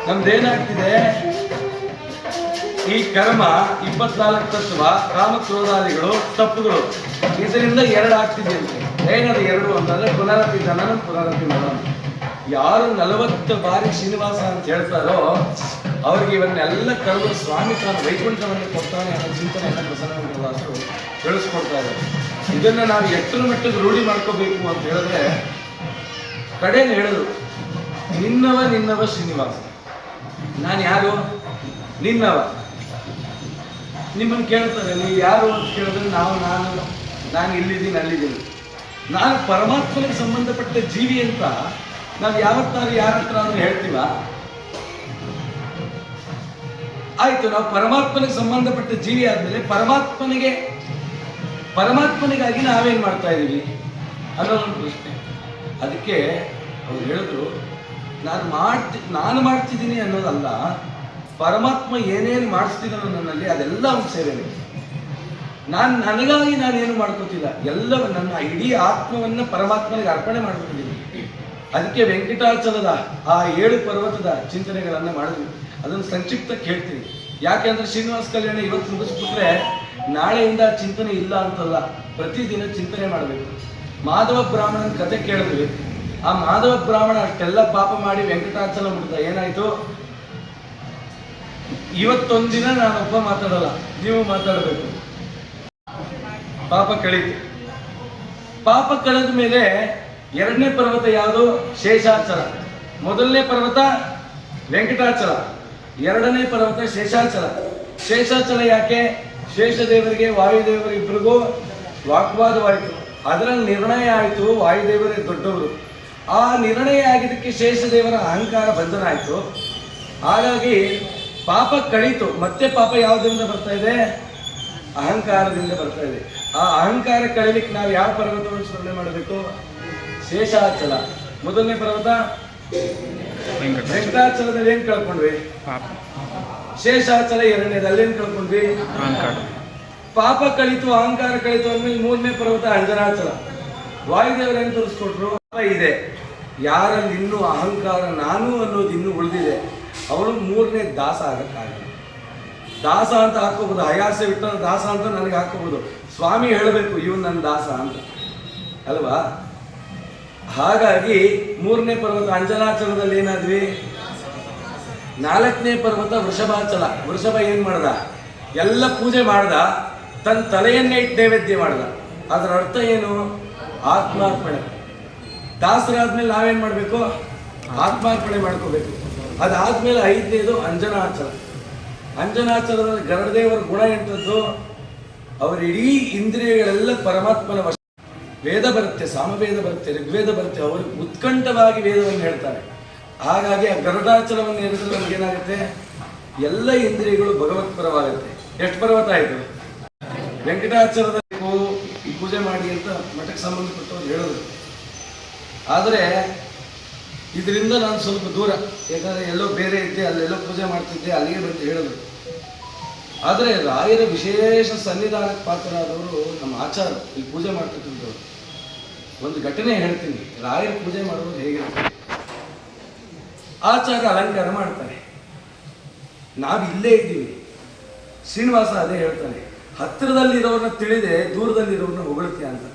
ನಮ್ದೇನಾಗ್ತಿದೆ? ಈ ಕರ್ಮ 24 ತತ್ವ, ಕಾಮಕ್ರೋಧಾದಿಗಳು, ತಪ್ಪುಗಳು, ಇದರಿಂದ 2 ಆಗ್ತಿದೆಯಂತೆ. ಏನದು 2 ಅಂತಂದ್ರೆ ಪುನರಪಿ ಜನನ ಪುನರಪಿ ಮರಣ. ಯಾರು 40 ಬಾರಿ ಶ್ರೀನಿವಾಸ ಅಂತ ಹೇಳ್ತಾರೋ ಅವ್ರಿಗೆ ಇವನ್ನೆಲ್ಲ ಕರೆದು ಸ್ವಾಮಿ ತಾನು ವೈಕುಂಠವನ್ನು ಕೊಡ್ತಾನೆ ಅನ್ನೋ ಚಿಂತನೆಯನ್ನು ಪ್ರಸನ್ನ ವೆಂಕಟದಾಸರು ತಿಳಿಸ್ಕೊಡ್ತಾ ಇದ್ದಾರೆ. ಇದನ್ನ ನಾವು ಎಷ್ಟರ ಮಟ್ಟಿಗೆ ರೂಢಿ ಮಾಡ್ಕೋಬೇಕು ಅಂತ ಹೇಳಿದ್ರೆ, ಕಡೆಯಲ್ಲಿ ಹೇಳೋದು ನಿನ್ನವ ಶ್ರೀನಿವಾಸ. ನಾನು ಯಾರು? ನಿನ್ನವ. ನಿಮ್ಮನ್ನು ಕೇಳ್ತಾರೆ, ನೀವು ಯಾರು ಅಂತ ಕೇಳಿದ್ರೆ ನಾನು ಇಲ್ಲಿದ್ದೀನಿ ಅಲ್ಲಿದ್ದೀನಿ. ನಾನು ಪರಮಾತ್ಮನಿಗೆ ಸಂಬಂಧಪಟ್ಟ ಜೀವಿ ಅಂತ ನಾವು ಯಾವತ್ತಾದ್ರೂ ಯಾರ ಹತ್ರ ಆದ್ರೂ ಹೇಳ್ತೀವ? ಆಯ್ತು, ನಾವು ಪರಮಾತ್ಮನಿಗೆ ಸಂಬಂಧಪಟ್ಟ ಜೀವಿ ಆದ್ಮೇಲೆ ಪರಮಾತ್ಮನಿಗಾಗಿ ನಾವೇನ್ ಮಾಡ್ತಾ ಇದ್ದೀವಿ ಅನ್ನೋದೊಂದು ಪ್ರಶ್ನೆ. ಅದಕ್ಕೆ ಅವ್ರು ಹೇಳಿದ್ರು, ನಾನು ಮಾಡ್ತಿದ್ದೀನಿ ಅನ್ನೋದಲ್ಲ, ಪರಮಾತ್ಮ ಏನೇನು ಮಾಡಿಸ್ತಿದ್ದಾನೋ ನನ್ನಲ್ಲಿ ಅದೆಲ್ಲ ಒಂದು ಸೇವೆನೆ. ನನಗಾಗಿ ನಾನೇನು ಮಾಡ್ಕೋತಿಲ್ಲ, ಎಲ್ಲವ ನನ್ನ ಇಡೀ ಆತ್ಮವನ್ನ ಪರಮಾತ್ಮನಿಗೆ ಅರ್ಪಣೆ ಮಾಡ್ಕೊಂಡಿದ್ದೀನಿ. ಅದಕ್ಕೆ ವೆಂಕಟಾಚಲದ ಆ 7 ಪರ್ವತದ ಚಿಂತನೆಗಳನ್ನ ಮಾಡಿದ್ವಿ. ಅದನ್ನು ಸಂಕ್ಷಿಪ್ತಕ್ಕೆ ಹೇಳ್ತೀನಿ. ಯಾಕೆಂದ್ರೆ ಶ್ರೀನಿವಾಸ ಕಲ್ಯಾಣ ಇವತ್ತು ಮುಗಿಸ್ಬಿಟ್ರೆ ನಾಳೆಯಿಂದ ಚಿಂತನೆ ಇಲ್ಲ ಅಂತಲ್ಲ, ಪ್ರತಿದಿನ ಚಿಂತನೆ ಮಾಡಬೇಕು. ಮಾಧವ ಬ್ರಾಹ್ಮಣನ ಕತೆ ಕೇಳಿದ್ವಿ. ಆ ಮಾಧವ ಬ್ರಾಹ್ಮಣ ಅಷ್ಟೆಲ್ಲ ಪಾಪ ಮಾಡಿ ವೆಂಕಟಾಚಲ ಮುಟ್ಟ ಏನಾಯ್ತು? ಇವತ್ತೊಂದಿನ ನಾನೊಬ್ಬ ಮಾತಾಡಲ್ಲ, ನೀವು ಮಾತಾಡಬೇಕು. ಪಾಪ ಕಳೀತು. ಪಾಪ ಕಳೆದ ಮೇಲೆ 2ನೇ ಪರ್ವತ ಯಾವುದು? ಶೇಷಾಚಲ. ಮೊದಲನೇ ಪರ್ವತ ವೆಂಕಟಾಚಲ, 2ನೇ ಪರ್ವತ ಶೇಷಾಚಲ. ಶೇಷಾಚಲ ಯಾಕೆ? ಶೇಷದೇವರಿಗೆ ವಾಯುದೇವರಿಬ್ಬರಿಗೂ ವಾಗ್ವಾದವಾಯಿತು. ಅದರಲ್ಲಿ ನಿರ್ಣಯ ಆಯಿತು, ವಾಯುದೇವರೇ ದೊಡ್ಡವರು. ಆ ನಿರ್ಣಯ ಆಗಿದ್ದಕ್ಕೆ ಶೇಷದೇವರ ಅಹಂಕಾರ ಬಂಧನ ಆಯಿತು. ಹಾಗಾಗಿ ಪಾಪ ಕಳೀತು. ಮತ್ತೆ ಪಾಪ ಯಾವುದರಿಂದ ಬರ್ತಾ ಇದೆ? ಅಹಂಕಾರದಿಂದ ಬರ್ತಾ ಇದೆ. ಆ ಅಹಂಕಾರ ಕಳೀಲಿಕ್ಕೆ ನಾವು ಯಾವ ಪರ್ವತವನ್ನು ಸ್ಮರಣೆ ಮಾಡಬೇಕು? ಶೇಷಾಚಲ. ಮೊದಲನೇ ಪರ್ವತ ವೆಂಕಟಾಚಲದಲ್ಲಿ ಏನ್ ಕಳ್ಕೊಂಡ್ವಿ? ಶೇಷಾಚಲ 2ನೇದು, ಅಲ್ಲೇನ್ ಕಳ್ಕೊಂಡ್ವಿ? ಪಾಪ ಕಳೀತು, ಅಹಂಕಾರ ಕಳೀತು ಅಂದ್ಮೇಲೆ 3ನೇ ಪರ್ವತ ಅಂಜನಾಚಲ. ವಾಯುದೇವರು ಏನ್ ತೋರಿಸ್ಕೊಟ್ರು? ಇದೆ ಯಾರಲ್ಲಿ ಇನ್ನೂ ಅಹಂಕಾರ ನಾನು ಅನ್ನೋದು ಇನ್ನೂ ಉಳಿದಿದೆ, ಅವನು 3ನೇ ದಾಸ ಆಗಕ್ಕಾಗಲ್ಲ. ದಾಸ ಅಂತ ಹಾಕೋಬಹುದು, ಹಯಾಸೆ ವಿಠಲ ದಾಸ ಅಂತ ನನಗೆ ಹಾಕೋಬಹುದು. ಸ್ವಾಮಿ ಹೇಳಬೇಕು ಇವನು ನನ್ನ ದಾಸ ಅಂತ ಅಲ್ವಾ? ಹಾಗಾಗಿ 3ನೇ ಪರ್ವತ ಅಂಜನಾಚಲದಲ್ಲಿ ಏನಾದ್ವಿ? 4ನೇ ಪರ್ವತ ವೃಷಭಾಚಲ. ವೃಷಭ ಏನ್ ಮಾಡ್ದ? ಎಲ್ಲ ಪೂಜೆ ಮಾಡ್ದ, ತನ್ನ ತಲೆಯನ್ನೇ ಇಟ್ಟು ನೈವೇದ್ಯ ಮಾಡ್ದ. ಅದರ ಅರ್ಥ ಏನು? ಆತ್ಮಾರ್ಪಣೆ. ದಾಸರಾದ್ಮೇಲೆ ನಾವೇನ್ ಮಾಡ್ಬೇಕು? ಆತ್ಮಾರ್ಪಣೆ ಮಾಡ್ಕೋಬೇಕು. ಅದಾದ್ಮೇಲೆ 5ನೇದು ಅಂಜನಾಚಲ. ಅಂಜನಾಚಲದ ಗರುಡದೇವರ ಗುಣ ಎಂಥದ್ದು? ಅವರ ಇಡೀ ಇಂದ್ರಿಯಗಳೆಲ್ಲ ಪರಮಾತ್ಮನ ವಶ. ವೇದ ಬರುತ್ತೆ, ಸಾಮವೇದ ಬರುತ್ತೆ, ಋಗ್ವೇದ ಬರುತ್ತೆ. ಅವರು ಉತ್ಕಂಠವಾಗಿ ವೇದವನ್ನು ಹೇಳ್ತಾರೆ. ಹಾಗಾಗಿ ಆ ಗರುಡಾಚಲವನ್ನು ಹೇಳಿದ್ರೆ ನಮಗೇನಾಗುತ್ತೆ? ಎಲ್ಲ ಇಂದ್ರಿಯಗಳು ಭಗವತ್ ಪರವಾಗುತ್ತೆ. ಎಷ್ಟು ಪರ್ವತ ಆಯಿತು? ವೆಂಕಟಾಚಲದ ಪೂಜೆ ಮಾಡಿ ಅಂತ ಮಠಕ್ಕೆ ಸಂಬಂಧಪಟ್ಟವ್ರು ಹೇಳಿದ್ರು. ಆದರೆ ಇದರಿಂದ ನಾನು ಸ್ವಲ್ಪ ದೂರ, ಯಾಕಂದರೆ ಎಲ್ಲೋ ಬೇರೆ ಇದ್ದೆ, ಅಲ್ಲೆಲ್ಲೋ ಪೂಜೆ ಮಾಡ್ತಿದ್ದೆ, ಅಲ್ಲಿಗೆ ಬಂದು ಹೇಳಿದ್ರು. ಆದರೆ ರಾಯರ ವಿಶೇಷ ಸನ್ನಿಧಾನಕ್ಕೆ ಪಾತ್ರರಾದವರು ನಮ್ಮ ಆಚಾರ ಇಲ್ಲಿ ಪೂಜೆ ಮಾಡ್ತಕ್ಕಂಥವ್ರು. ಒಂದು ಘಟನೆ ಹೇಳ್ತೀನಿ. ರಾಯರ ಪೂಜೆ ಮಾಡೋದು ಹೇಗಿರುತ್ತೆ? ಆಚಾರ ಅಲಂಕಾರ ಮಾಡ್ತಾರೆ, ನಾವು ಇಲ್ಲೇ ಇದ್ದೀವಿ. ಶ್ರೀನಿವಾಸ ಅದೇ ಹೇಳ್ತಾನೆ, ಹತ್ತಿರದಲ್ಲಿರೋರನ್ನ ತಿಳಿದೆ ದೂರದಲ್ಲಿರೋರನ್ನ ಹೊಗಳ್ತೀಯ ಅಂತ.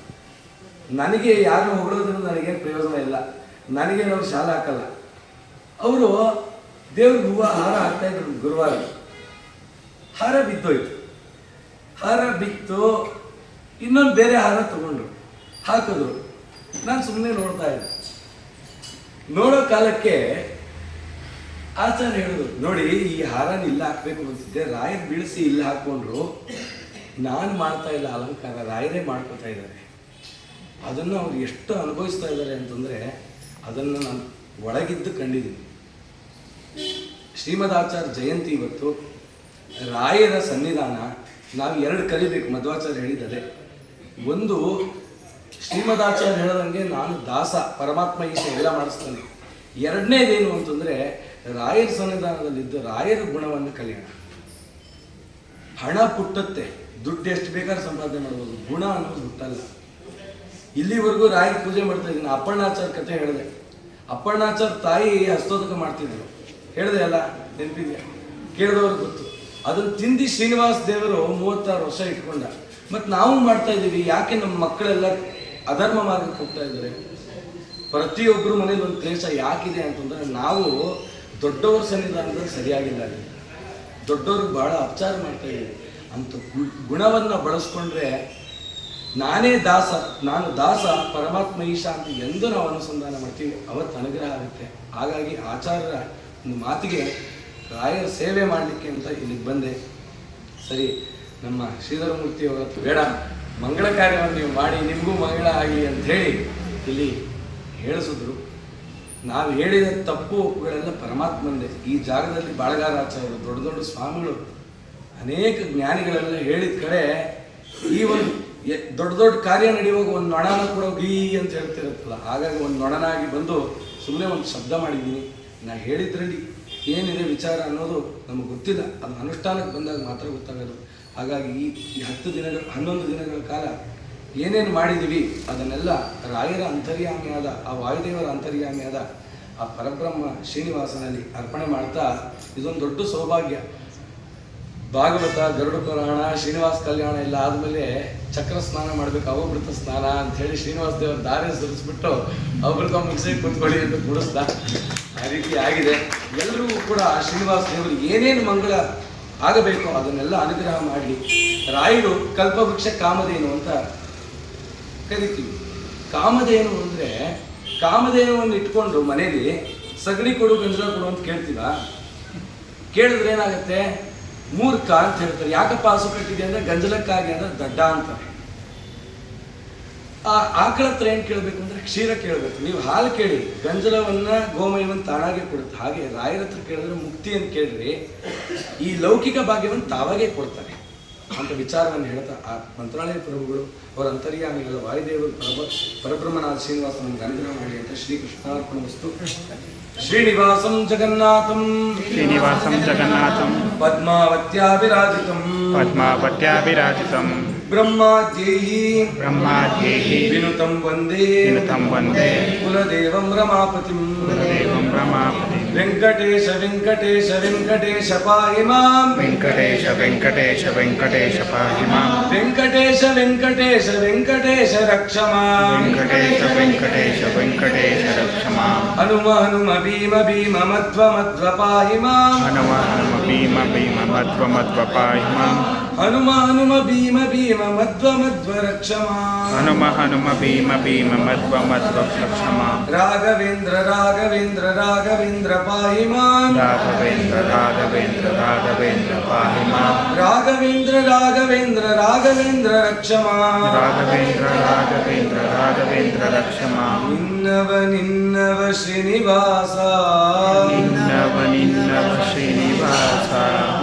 ನನಗೆ ಯಾರನ್ನ ಹೊಗಳೋದ್ರಿಂದ ನನಗೇನು ಪ್ರಯೋಜನ ಇಲ್ಲ, ನನಗೇನು ಅವ್ರು ಶಾಲೆ ಹಾಕಲ್ಲ. ಅವರು ದೇವ್ರಿಗೆ ಹೂವು ಹಾರ ಹಾಕ್ತಾ ಇದ್ರು. ಗುರುವಾರ ಹಾರ ಬಿದ್ದೋಯ್ತು. ಹಾರ ಬಿತ್ತು, ಇನ್ನೊಂದು ಬೇರೆ ಹಾರ ತಗೊಂಡ್ರು, ಹಾಕಿದ್ರು. ನಾನು ಸುಮ್ಮನೆ ನೋಡ್ತಾ ಇದ್ದೆ. ನೋಡೋ ಕಾಲಕ್ಕೆ ಆಚಾರ್ಯ ಹೇಳಿದ್ರು, ನೋಡಿ ಈ ಹಾರನ ಇಲ್ಲ ಹಾಕ್ಬೇಕು ಅಂತಿದ್ದೆ, ರಾಯರ್ ಬೀಳಿಸಿ ಇಲ್ಲ ಹಾಕ್ಕೊಂಡ್ರು. ನಾನು ಮಾಡ್ತಾ ಇಲ್ಲ ಅಲಂಕಾರ, ರಾಯರೇ ಮಾಡ್ಕೋತಾ ಇದ್ದಾರೆ. ಅದನ್ನು ಅವ್ರು ಎಷ್ಟು ಅನುಭವಿಸ್ತಾ ಇದ್ದಾರೆ ಅಂತಂದರೆ ಅದನ್ನು ನಾನು ಒಳಗಿದ್ದು ಕಂಡಿದ್ದೀನಿ. ಶ್ರೀಮದ್ ಆಚಾರ್ಯ ಜಯಂತಿ ಇವತ್ತು, ರಾಯರ ಸನ್ನಿಧಾನ. ನಾವು 2 ಕಲಿಬೇಕು. ಮಧ್ವಾಚಾರ್ಯ ಹೇಳಿದ್ದಾರೆ. ಒಂದು, ಶ್ರೀಮದಾಚಾರ್ಯ ಹೇಳದಂಗೆ ನಾನು ದಾಸ, ಪರಮಾತ್ಮ ಈಶ ಎಲ್ಲ ಮಾಡಿಸ್ತಾನೆ. 2ನೇದೇನು ಅಂತಂದರೆ ರಾಯರ ಸನ್ನಿಧಾನದಲ್ಲಿದ್ದು ರಾಯರ ಗುಣವನ್ನು ಕಲಿಯೋಣ. ಹಣ ಪುಟ್ಟತ್ತೆ, ದುಡ್ಡು ಎಷ್ಟು ಬೇಕಾದ್ರೂ ಸಂಪಾದನೆ ಮಾಡ್ಬೋದು, ಗುಣ ಅನ್ನೋದು ಹುಟ್ಟಲ್ಲ. ಇಲ್ಲಿವರೆಗೂ ರಾಯರ ಪೂಜೆ ಮಾಡ್ತಾ ಇದ್ದೀನಿ. ಅಪ್ಪಣ್ಣಾಚಾರ್ಯ ಕತೆ ಹೇಳಿದೆ. ಅಪ್ಪಣ್ಣಾಚಾರ್ಯ ತಾಯಿ ಹಸ್ತೋದಕ ಮಾಡ್ತಿದ್ರು, ಹೇಳಿದೆ ಅಲ್ಲ, ನೆನಪಿದೆಯಾ? ಕೇಳಿದವ್ರು ಗೊತ್ತು. ಅದನ್ನು ತಿಂದು ಶ್ರೀನಿವಾಸ ದೇವರು 36 ವರ್ಷ ಇಟ್ಕೊಂಡ. ಮತ್ತು ನಾವು ಮಾಡ್ತಾ ಇದ್ದೀವಿ. ಯಾಕೆ ನಮ್ಮ ಮಕ್ಕಳೆಲ್ಲ ಅಧರ್ಮ ಮಾರ್ಗಕ್ಕೆ ಹೋಗ್ತಾ ಇದ್ದಾರೆ? ಪ್ರತಿಯೊಬ್ಬರು ಮನೇಲಿ ಒಂದು ಕ್ಲೇಶ ಯಾಕಿದೆ ಅಂತಂದರೆ ನಾವು ದೊಡ್ಡವ್ರ ಸನ್ನಿಧಾನದಲ್ಲಿ ಸರಿಯಾಗಿಲ್ಲ. ದೊಡ್ಡವ್ರಿಗೆ ಭಾಳ ಅಪಚಾರ ಮಾಡ್ತಾ ಇದ್ದೀವಿ ಅಂತ ಗುಣವನ್ನು ಬಳಸ್ಕೊಂಡ್ರೆ ನಾನೇ ದಾಸ, ನಾನು ದಾಸ, ಪರಮಾತ್ಮ ಈಶ ಅಂತ ಎಂದು ನಾವು ಅನುಸಂಧಾನ ಮಾಡ್ತೀವಿ, ಅವತ್ತು ಅನುಗ್ರಹ ಆಗುತ್ತೆ. ಹಾಗಾಗಿ ಆಚಾರ್ಯರ ಒಂದು ಮಾತಿಗೆ ರಾಯರ ಸೇವೆ ಮಾಡಲಿಕ್ಕೆ ಅಂತ ಇಲ್ಲಿಗೆ ಬಂದೆ. ಸರಿ, ನಮ್ಮ ಶ್ರೀಧರಮೂರ್ತಿಯವರ ಬೇಡ ಮಂಗಳ ಕಾರ್ಯವನ್ನು ನೀವು ಮಾಡಿ ನಿಮಗೂ ಮಂಗಳ ಆಗಲಿ ಅಂತ ಹೇಳಿ ಇಲ್ಲಿ ಹೇಳಿಸಿದ್ರು. ನಾವು ಹೇಳಿದ ತಪ್ಪು ಒಪ್ಪುಗಳೆಲ್ಲ ಪರಮಾತ್ಮಂದೇ. ಈ ಜಾಗದಲ್ಲಿ ಬಾಳಗಾರಾಚಾರ್ಯರು ದೊಡ್ಡ ದೊಡ್ಡ ಸ್ವಾಮಿಗಳು ಅನೇಕ ಜ್ಞಾನಿಗಳೆಲ್ಲ ಹೇಳಿದ ಕಡೆ ಈ ಒಂದು ದೊಡ್ಡ ದೊಡ್ಡ ಕಾರ್ಯ ನಡೆಯುವಾಗ ಒಂದು ನೊಣನ ಕೂಡ ಗೀ ಅಂತ ಹೇಳ್ತಿರುತ್ತಲ್ಲ, ಹಾಗಾಗಿ ಒಂದು ನೊಣನಾಗಿ ಬಂದು ಸುಮ್ಮನೆ ಒಂದು ಶಬ್ದ ಮಾಡಿದ್ದೀನಿ. ನಾ ಹೇಳಿದ್ರಲ್ಲಿ ಏನಿದೆ ವಿಚಾರ ಅನ್ನೋದು ನಮಗೆ ಗೊತ್ತಿಲ್ಲ, ಅದು ಅನುಷ್ಠಾನಕ್ಕೆ ಬಂದಾಗ ಮಾತ್ರ ಗೊತ್ತಾಗೋದು. ಹಾಗಾಗಿ ಈ 11 ದಿನಗಳ ಕಾಲ ಏನೇನು ಮಾಡಿದ್ದೀವಿ ಅದನ್ನೆಲ್ಲ ರಾಯರ ಅಂತರ್ಯಾಮಿಯಾದ ಆ ವಾಯುದೇವರ ಅಂತರ್ಯಾಮಿಯಾದ ಆ ಪರಬ್ರಹ್ಮ ಶ್ರೀನಿವಾಸನಲ್ಲಿ ಅರ್ಪಣೆ ಮಾಡ್ತಾ ಇದೊಂದು ದೊಡ್ಡ ಸೌಭಾಗ್ಯ. ಭಾಗವತ, ಗರುಡ ಪುರಾಣ, ಶ್ರೀನಿವಾಸ ಕಲ್ಯಾಣ ಎಲ್ಲ ಆದಮೇಲೆ ಚಕ್ರ ಸ್ನಾನ ಮಾಡಬೇಕು, ಅವಭೃತ ಸ್ನಾನ ಅಂಥೇಳಿ ಶ್ರೀನಿವಾಸ ದೇವರ ದಾರಿ ಸುರಿಸ್ಬಿಟ್ಟು ಅವಭೃತ ಮುಗಿಸಿ ಕೂತ್ಕೊಳ್ಳಿ ಅಂತ ಕೂಡಿಸ್ದ. ಆ ರೀತಿ ಆಗಿದೆ. ಎಲ್ಲರಿಗೂ ಕೂಡ ಶ್ರೀನಿವಾಸ ದೇವರು ಏನೇನು ಮಂಗಳ ಆಗಬೇಕು ಅದನ್ನೆಲ್ಲ ಅನುಗ್ರಹ ಮಾಡಲಿ. ರಾಯರು ಕಲ್ಪವೃಕ್ಷ ಕಾಮಧೇನು ಅಂತ ಕರಿತೀವಿ. ಕಾಮಧೇನು ಅಂದರೆ ಕಾಮಧೇನುವನ್ನು ಇಟ್ಕೊಂಡು ಮನೇಲಿ ಸಗಣಿ ಕೊಡು ಗಂಜಲ ಕೊಡು ಅಂತ ಕೇಳ್ತೀವ. ಕೇಳಿದ್ರೆ ಏನಾಗುತ್ತೆ? ಮೂರ್ಖ ಅಂತ ಹೇಳ್ತಾರೆ. ಯಾಕಪ್ಪ ಹಸು ಕಟ್ಟಿದೆ ಅಂದರೆ ಗಂಜಲಕ್ಕಾಗಿ ಅಂದರೆ ದಡ್ಡ ಅಂತಾರೆ. ಆ ಆಕಳ ಹತ್ರ ಏನು ಕೇಳಬೇಕು ಅಂದರೆ ಕ್ಷೀರ ಕೇಳಬೇಕು. ನೀವು ಹಾಲು ಕೇಳಿ, ಗಂಜಲವನ್ನು ಗೋಮಯವನ್ನು ತಾನಾಗೆ ಕೊಡುತ್ತೆ. ಹಾಗೆ ರಾಯರ ಹತ್ರ ಕೇಳಿದ್ರೆ ಮುಕ್ತಿ ಅಂತ ಕೇಳಿದ್ರಿ ಈ ಲೌಕಿಕ ಭಾಗ್ಯವನ್ನು ತಾವಾಗೇ ಕೊಡ್ತಾರೆ ಅಂತ ವಿಚಾರವನ್ನು ಹೇಳ್ತಾ ಆ ಮಂತ್ರಾಲಯ ಪ್ರಭುಗಳು ಅವರ ಅಂತರ್ಯಾಮಿಗಳ ವಾಯುದೇವರು ಪರಬ್ರಹ್ಮನಾಥ ಶ್ರೀನಿವಾಸ ನಮ್ಗೆ ಅನುಗ್ರಹ ಮಾಡಿ ಅಂತ ಶ್ರೀಕೃಷ್ಣಾರ್ಪಣಮಸ್ತು. ಶ್ರೀನಿವಾಸಂ ಜಗನ್ನಾಥಂ ಪದ್ಮಾವತ್ಯಾಭಿರಾಜಿತಂ ಬ್ರಹ್ಮಾದ್ಯೈಹಿ ವಿನುತಂ ವಂದೇ ಕುಲದೇವಂ ರಮಾಪತಿಂ ವೆಂಕಟೇಶ ಪಾಹಿ ಮಾಂ ವೆಂಕಟೇಶ ರಕ್ಷ ಮಾಂ ಹನುಮ ಭೀಮ ಮಧ್ವ ಪಾಹಿ ಮಾಂ ಹನುಮ ಭೀಮ ಮಧ್ವ ರಕ್ಷ ಮಾಂ ರಾಘವೇಂದ್ರ ಪಾಹಿ ಮಾಂ ರಾಘವೇಂದ್ರ ರಕ್ಷ ಮಾಂ ನಿನ್ನವ ಶ್ರೀನಿವಾಸ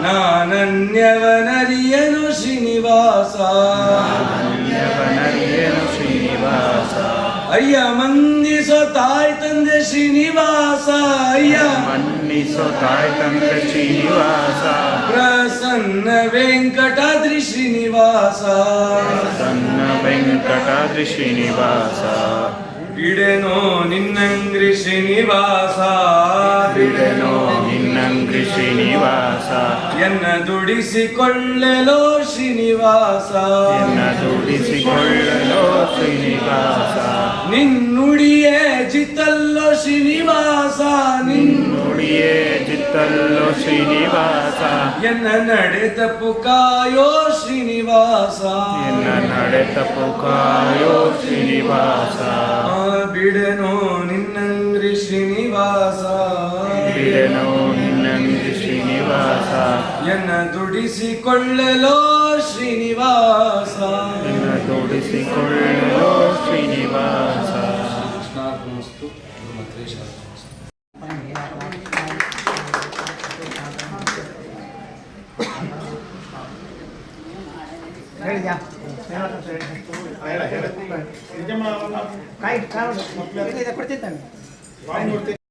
ನಾನನ್ಯವನರಿಯನು ಶ್ರೀನಿವಾಸ ಅಯ್ಯ ಮನ್ನಿಸೋ ತಾಯಿ ತಂದೆ ಶ್ರೀನಿವಾಸ ಪ್ರಸನ್ನ ವೆಂಕಟಾದ್ರಿ ಶ್ರೀನಿವಾಸ ಬಿಡೆನೋ ನಿನ್ನಂಗ್ರಿ ಶ್ರೀನಿವಾಸ ಎನ್ನ ದುಡಿಸಿಕೊಳ್ಳಲೋ ಶ್ರೀನಿವಾಸ ನಿನ್ನುಡಿಯೇ ಜಿತಲ್ಲೋ ಶ್ರೀನಿವಾಸ ಎನ್ನ ನಡೆ ತಪ್ಪು ಕಾಯೋ ಶ್ರೀನಿವಾಸ ಬಿಡೆನೋ ನಿನ್ನಂಗ್ರಿ ಶ್ರೀನಿವಾಸ ಎನ್ನ ದುಡಿಸಿಕೊಳ್ಳಲೋ ಶ್ರೀನಿವಾಸ ಕೃಷ್ಣಾರ್ಪಣಮಸ್ತು. ಕೊಡ್ತಿದ್ದಾನೆ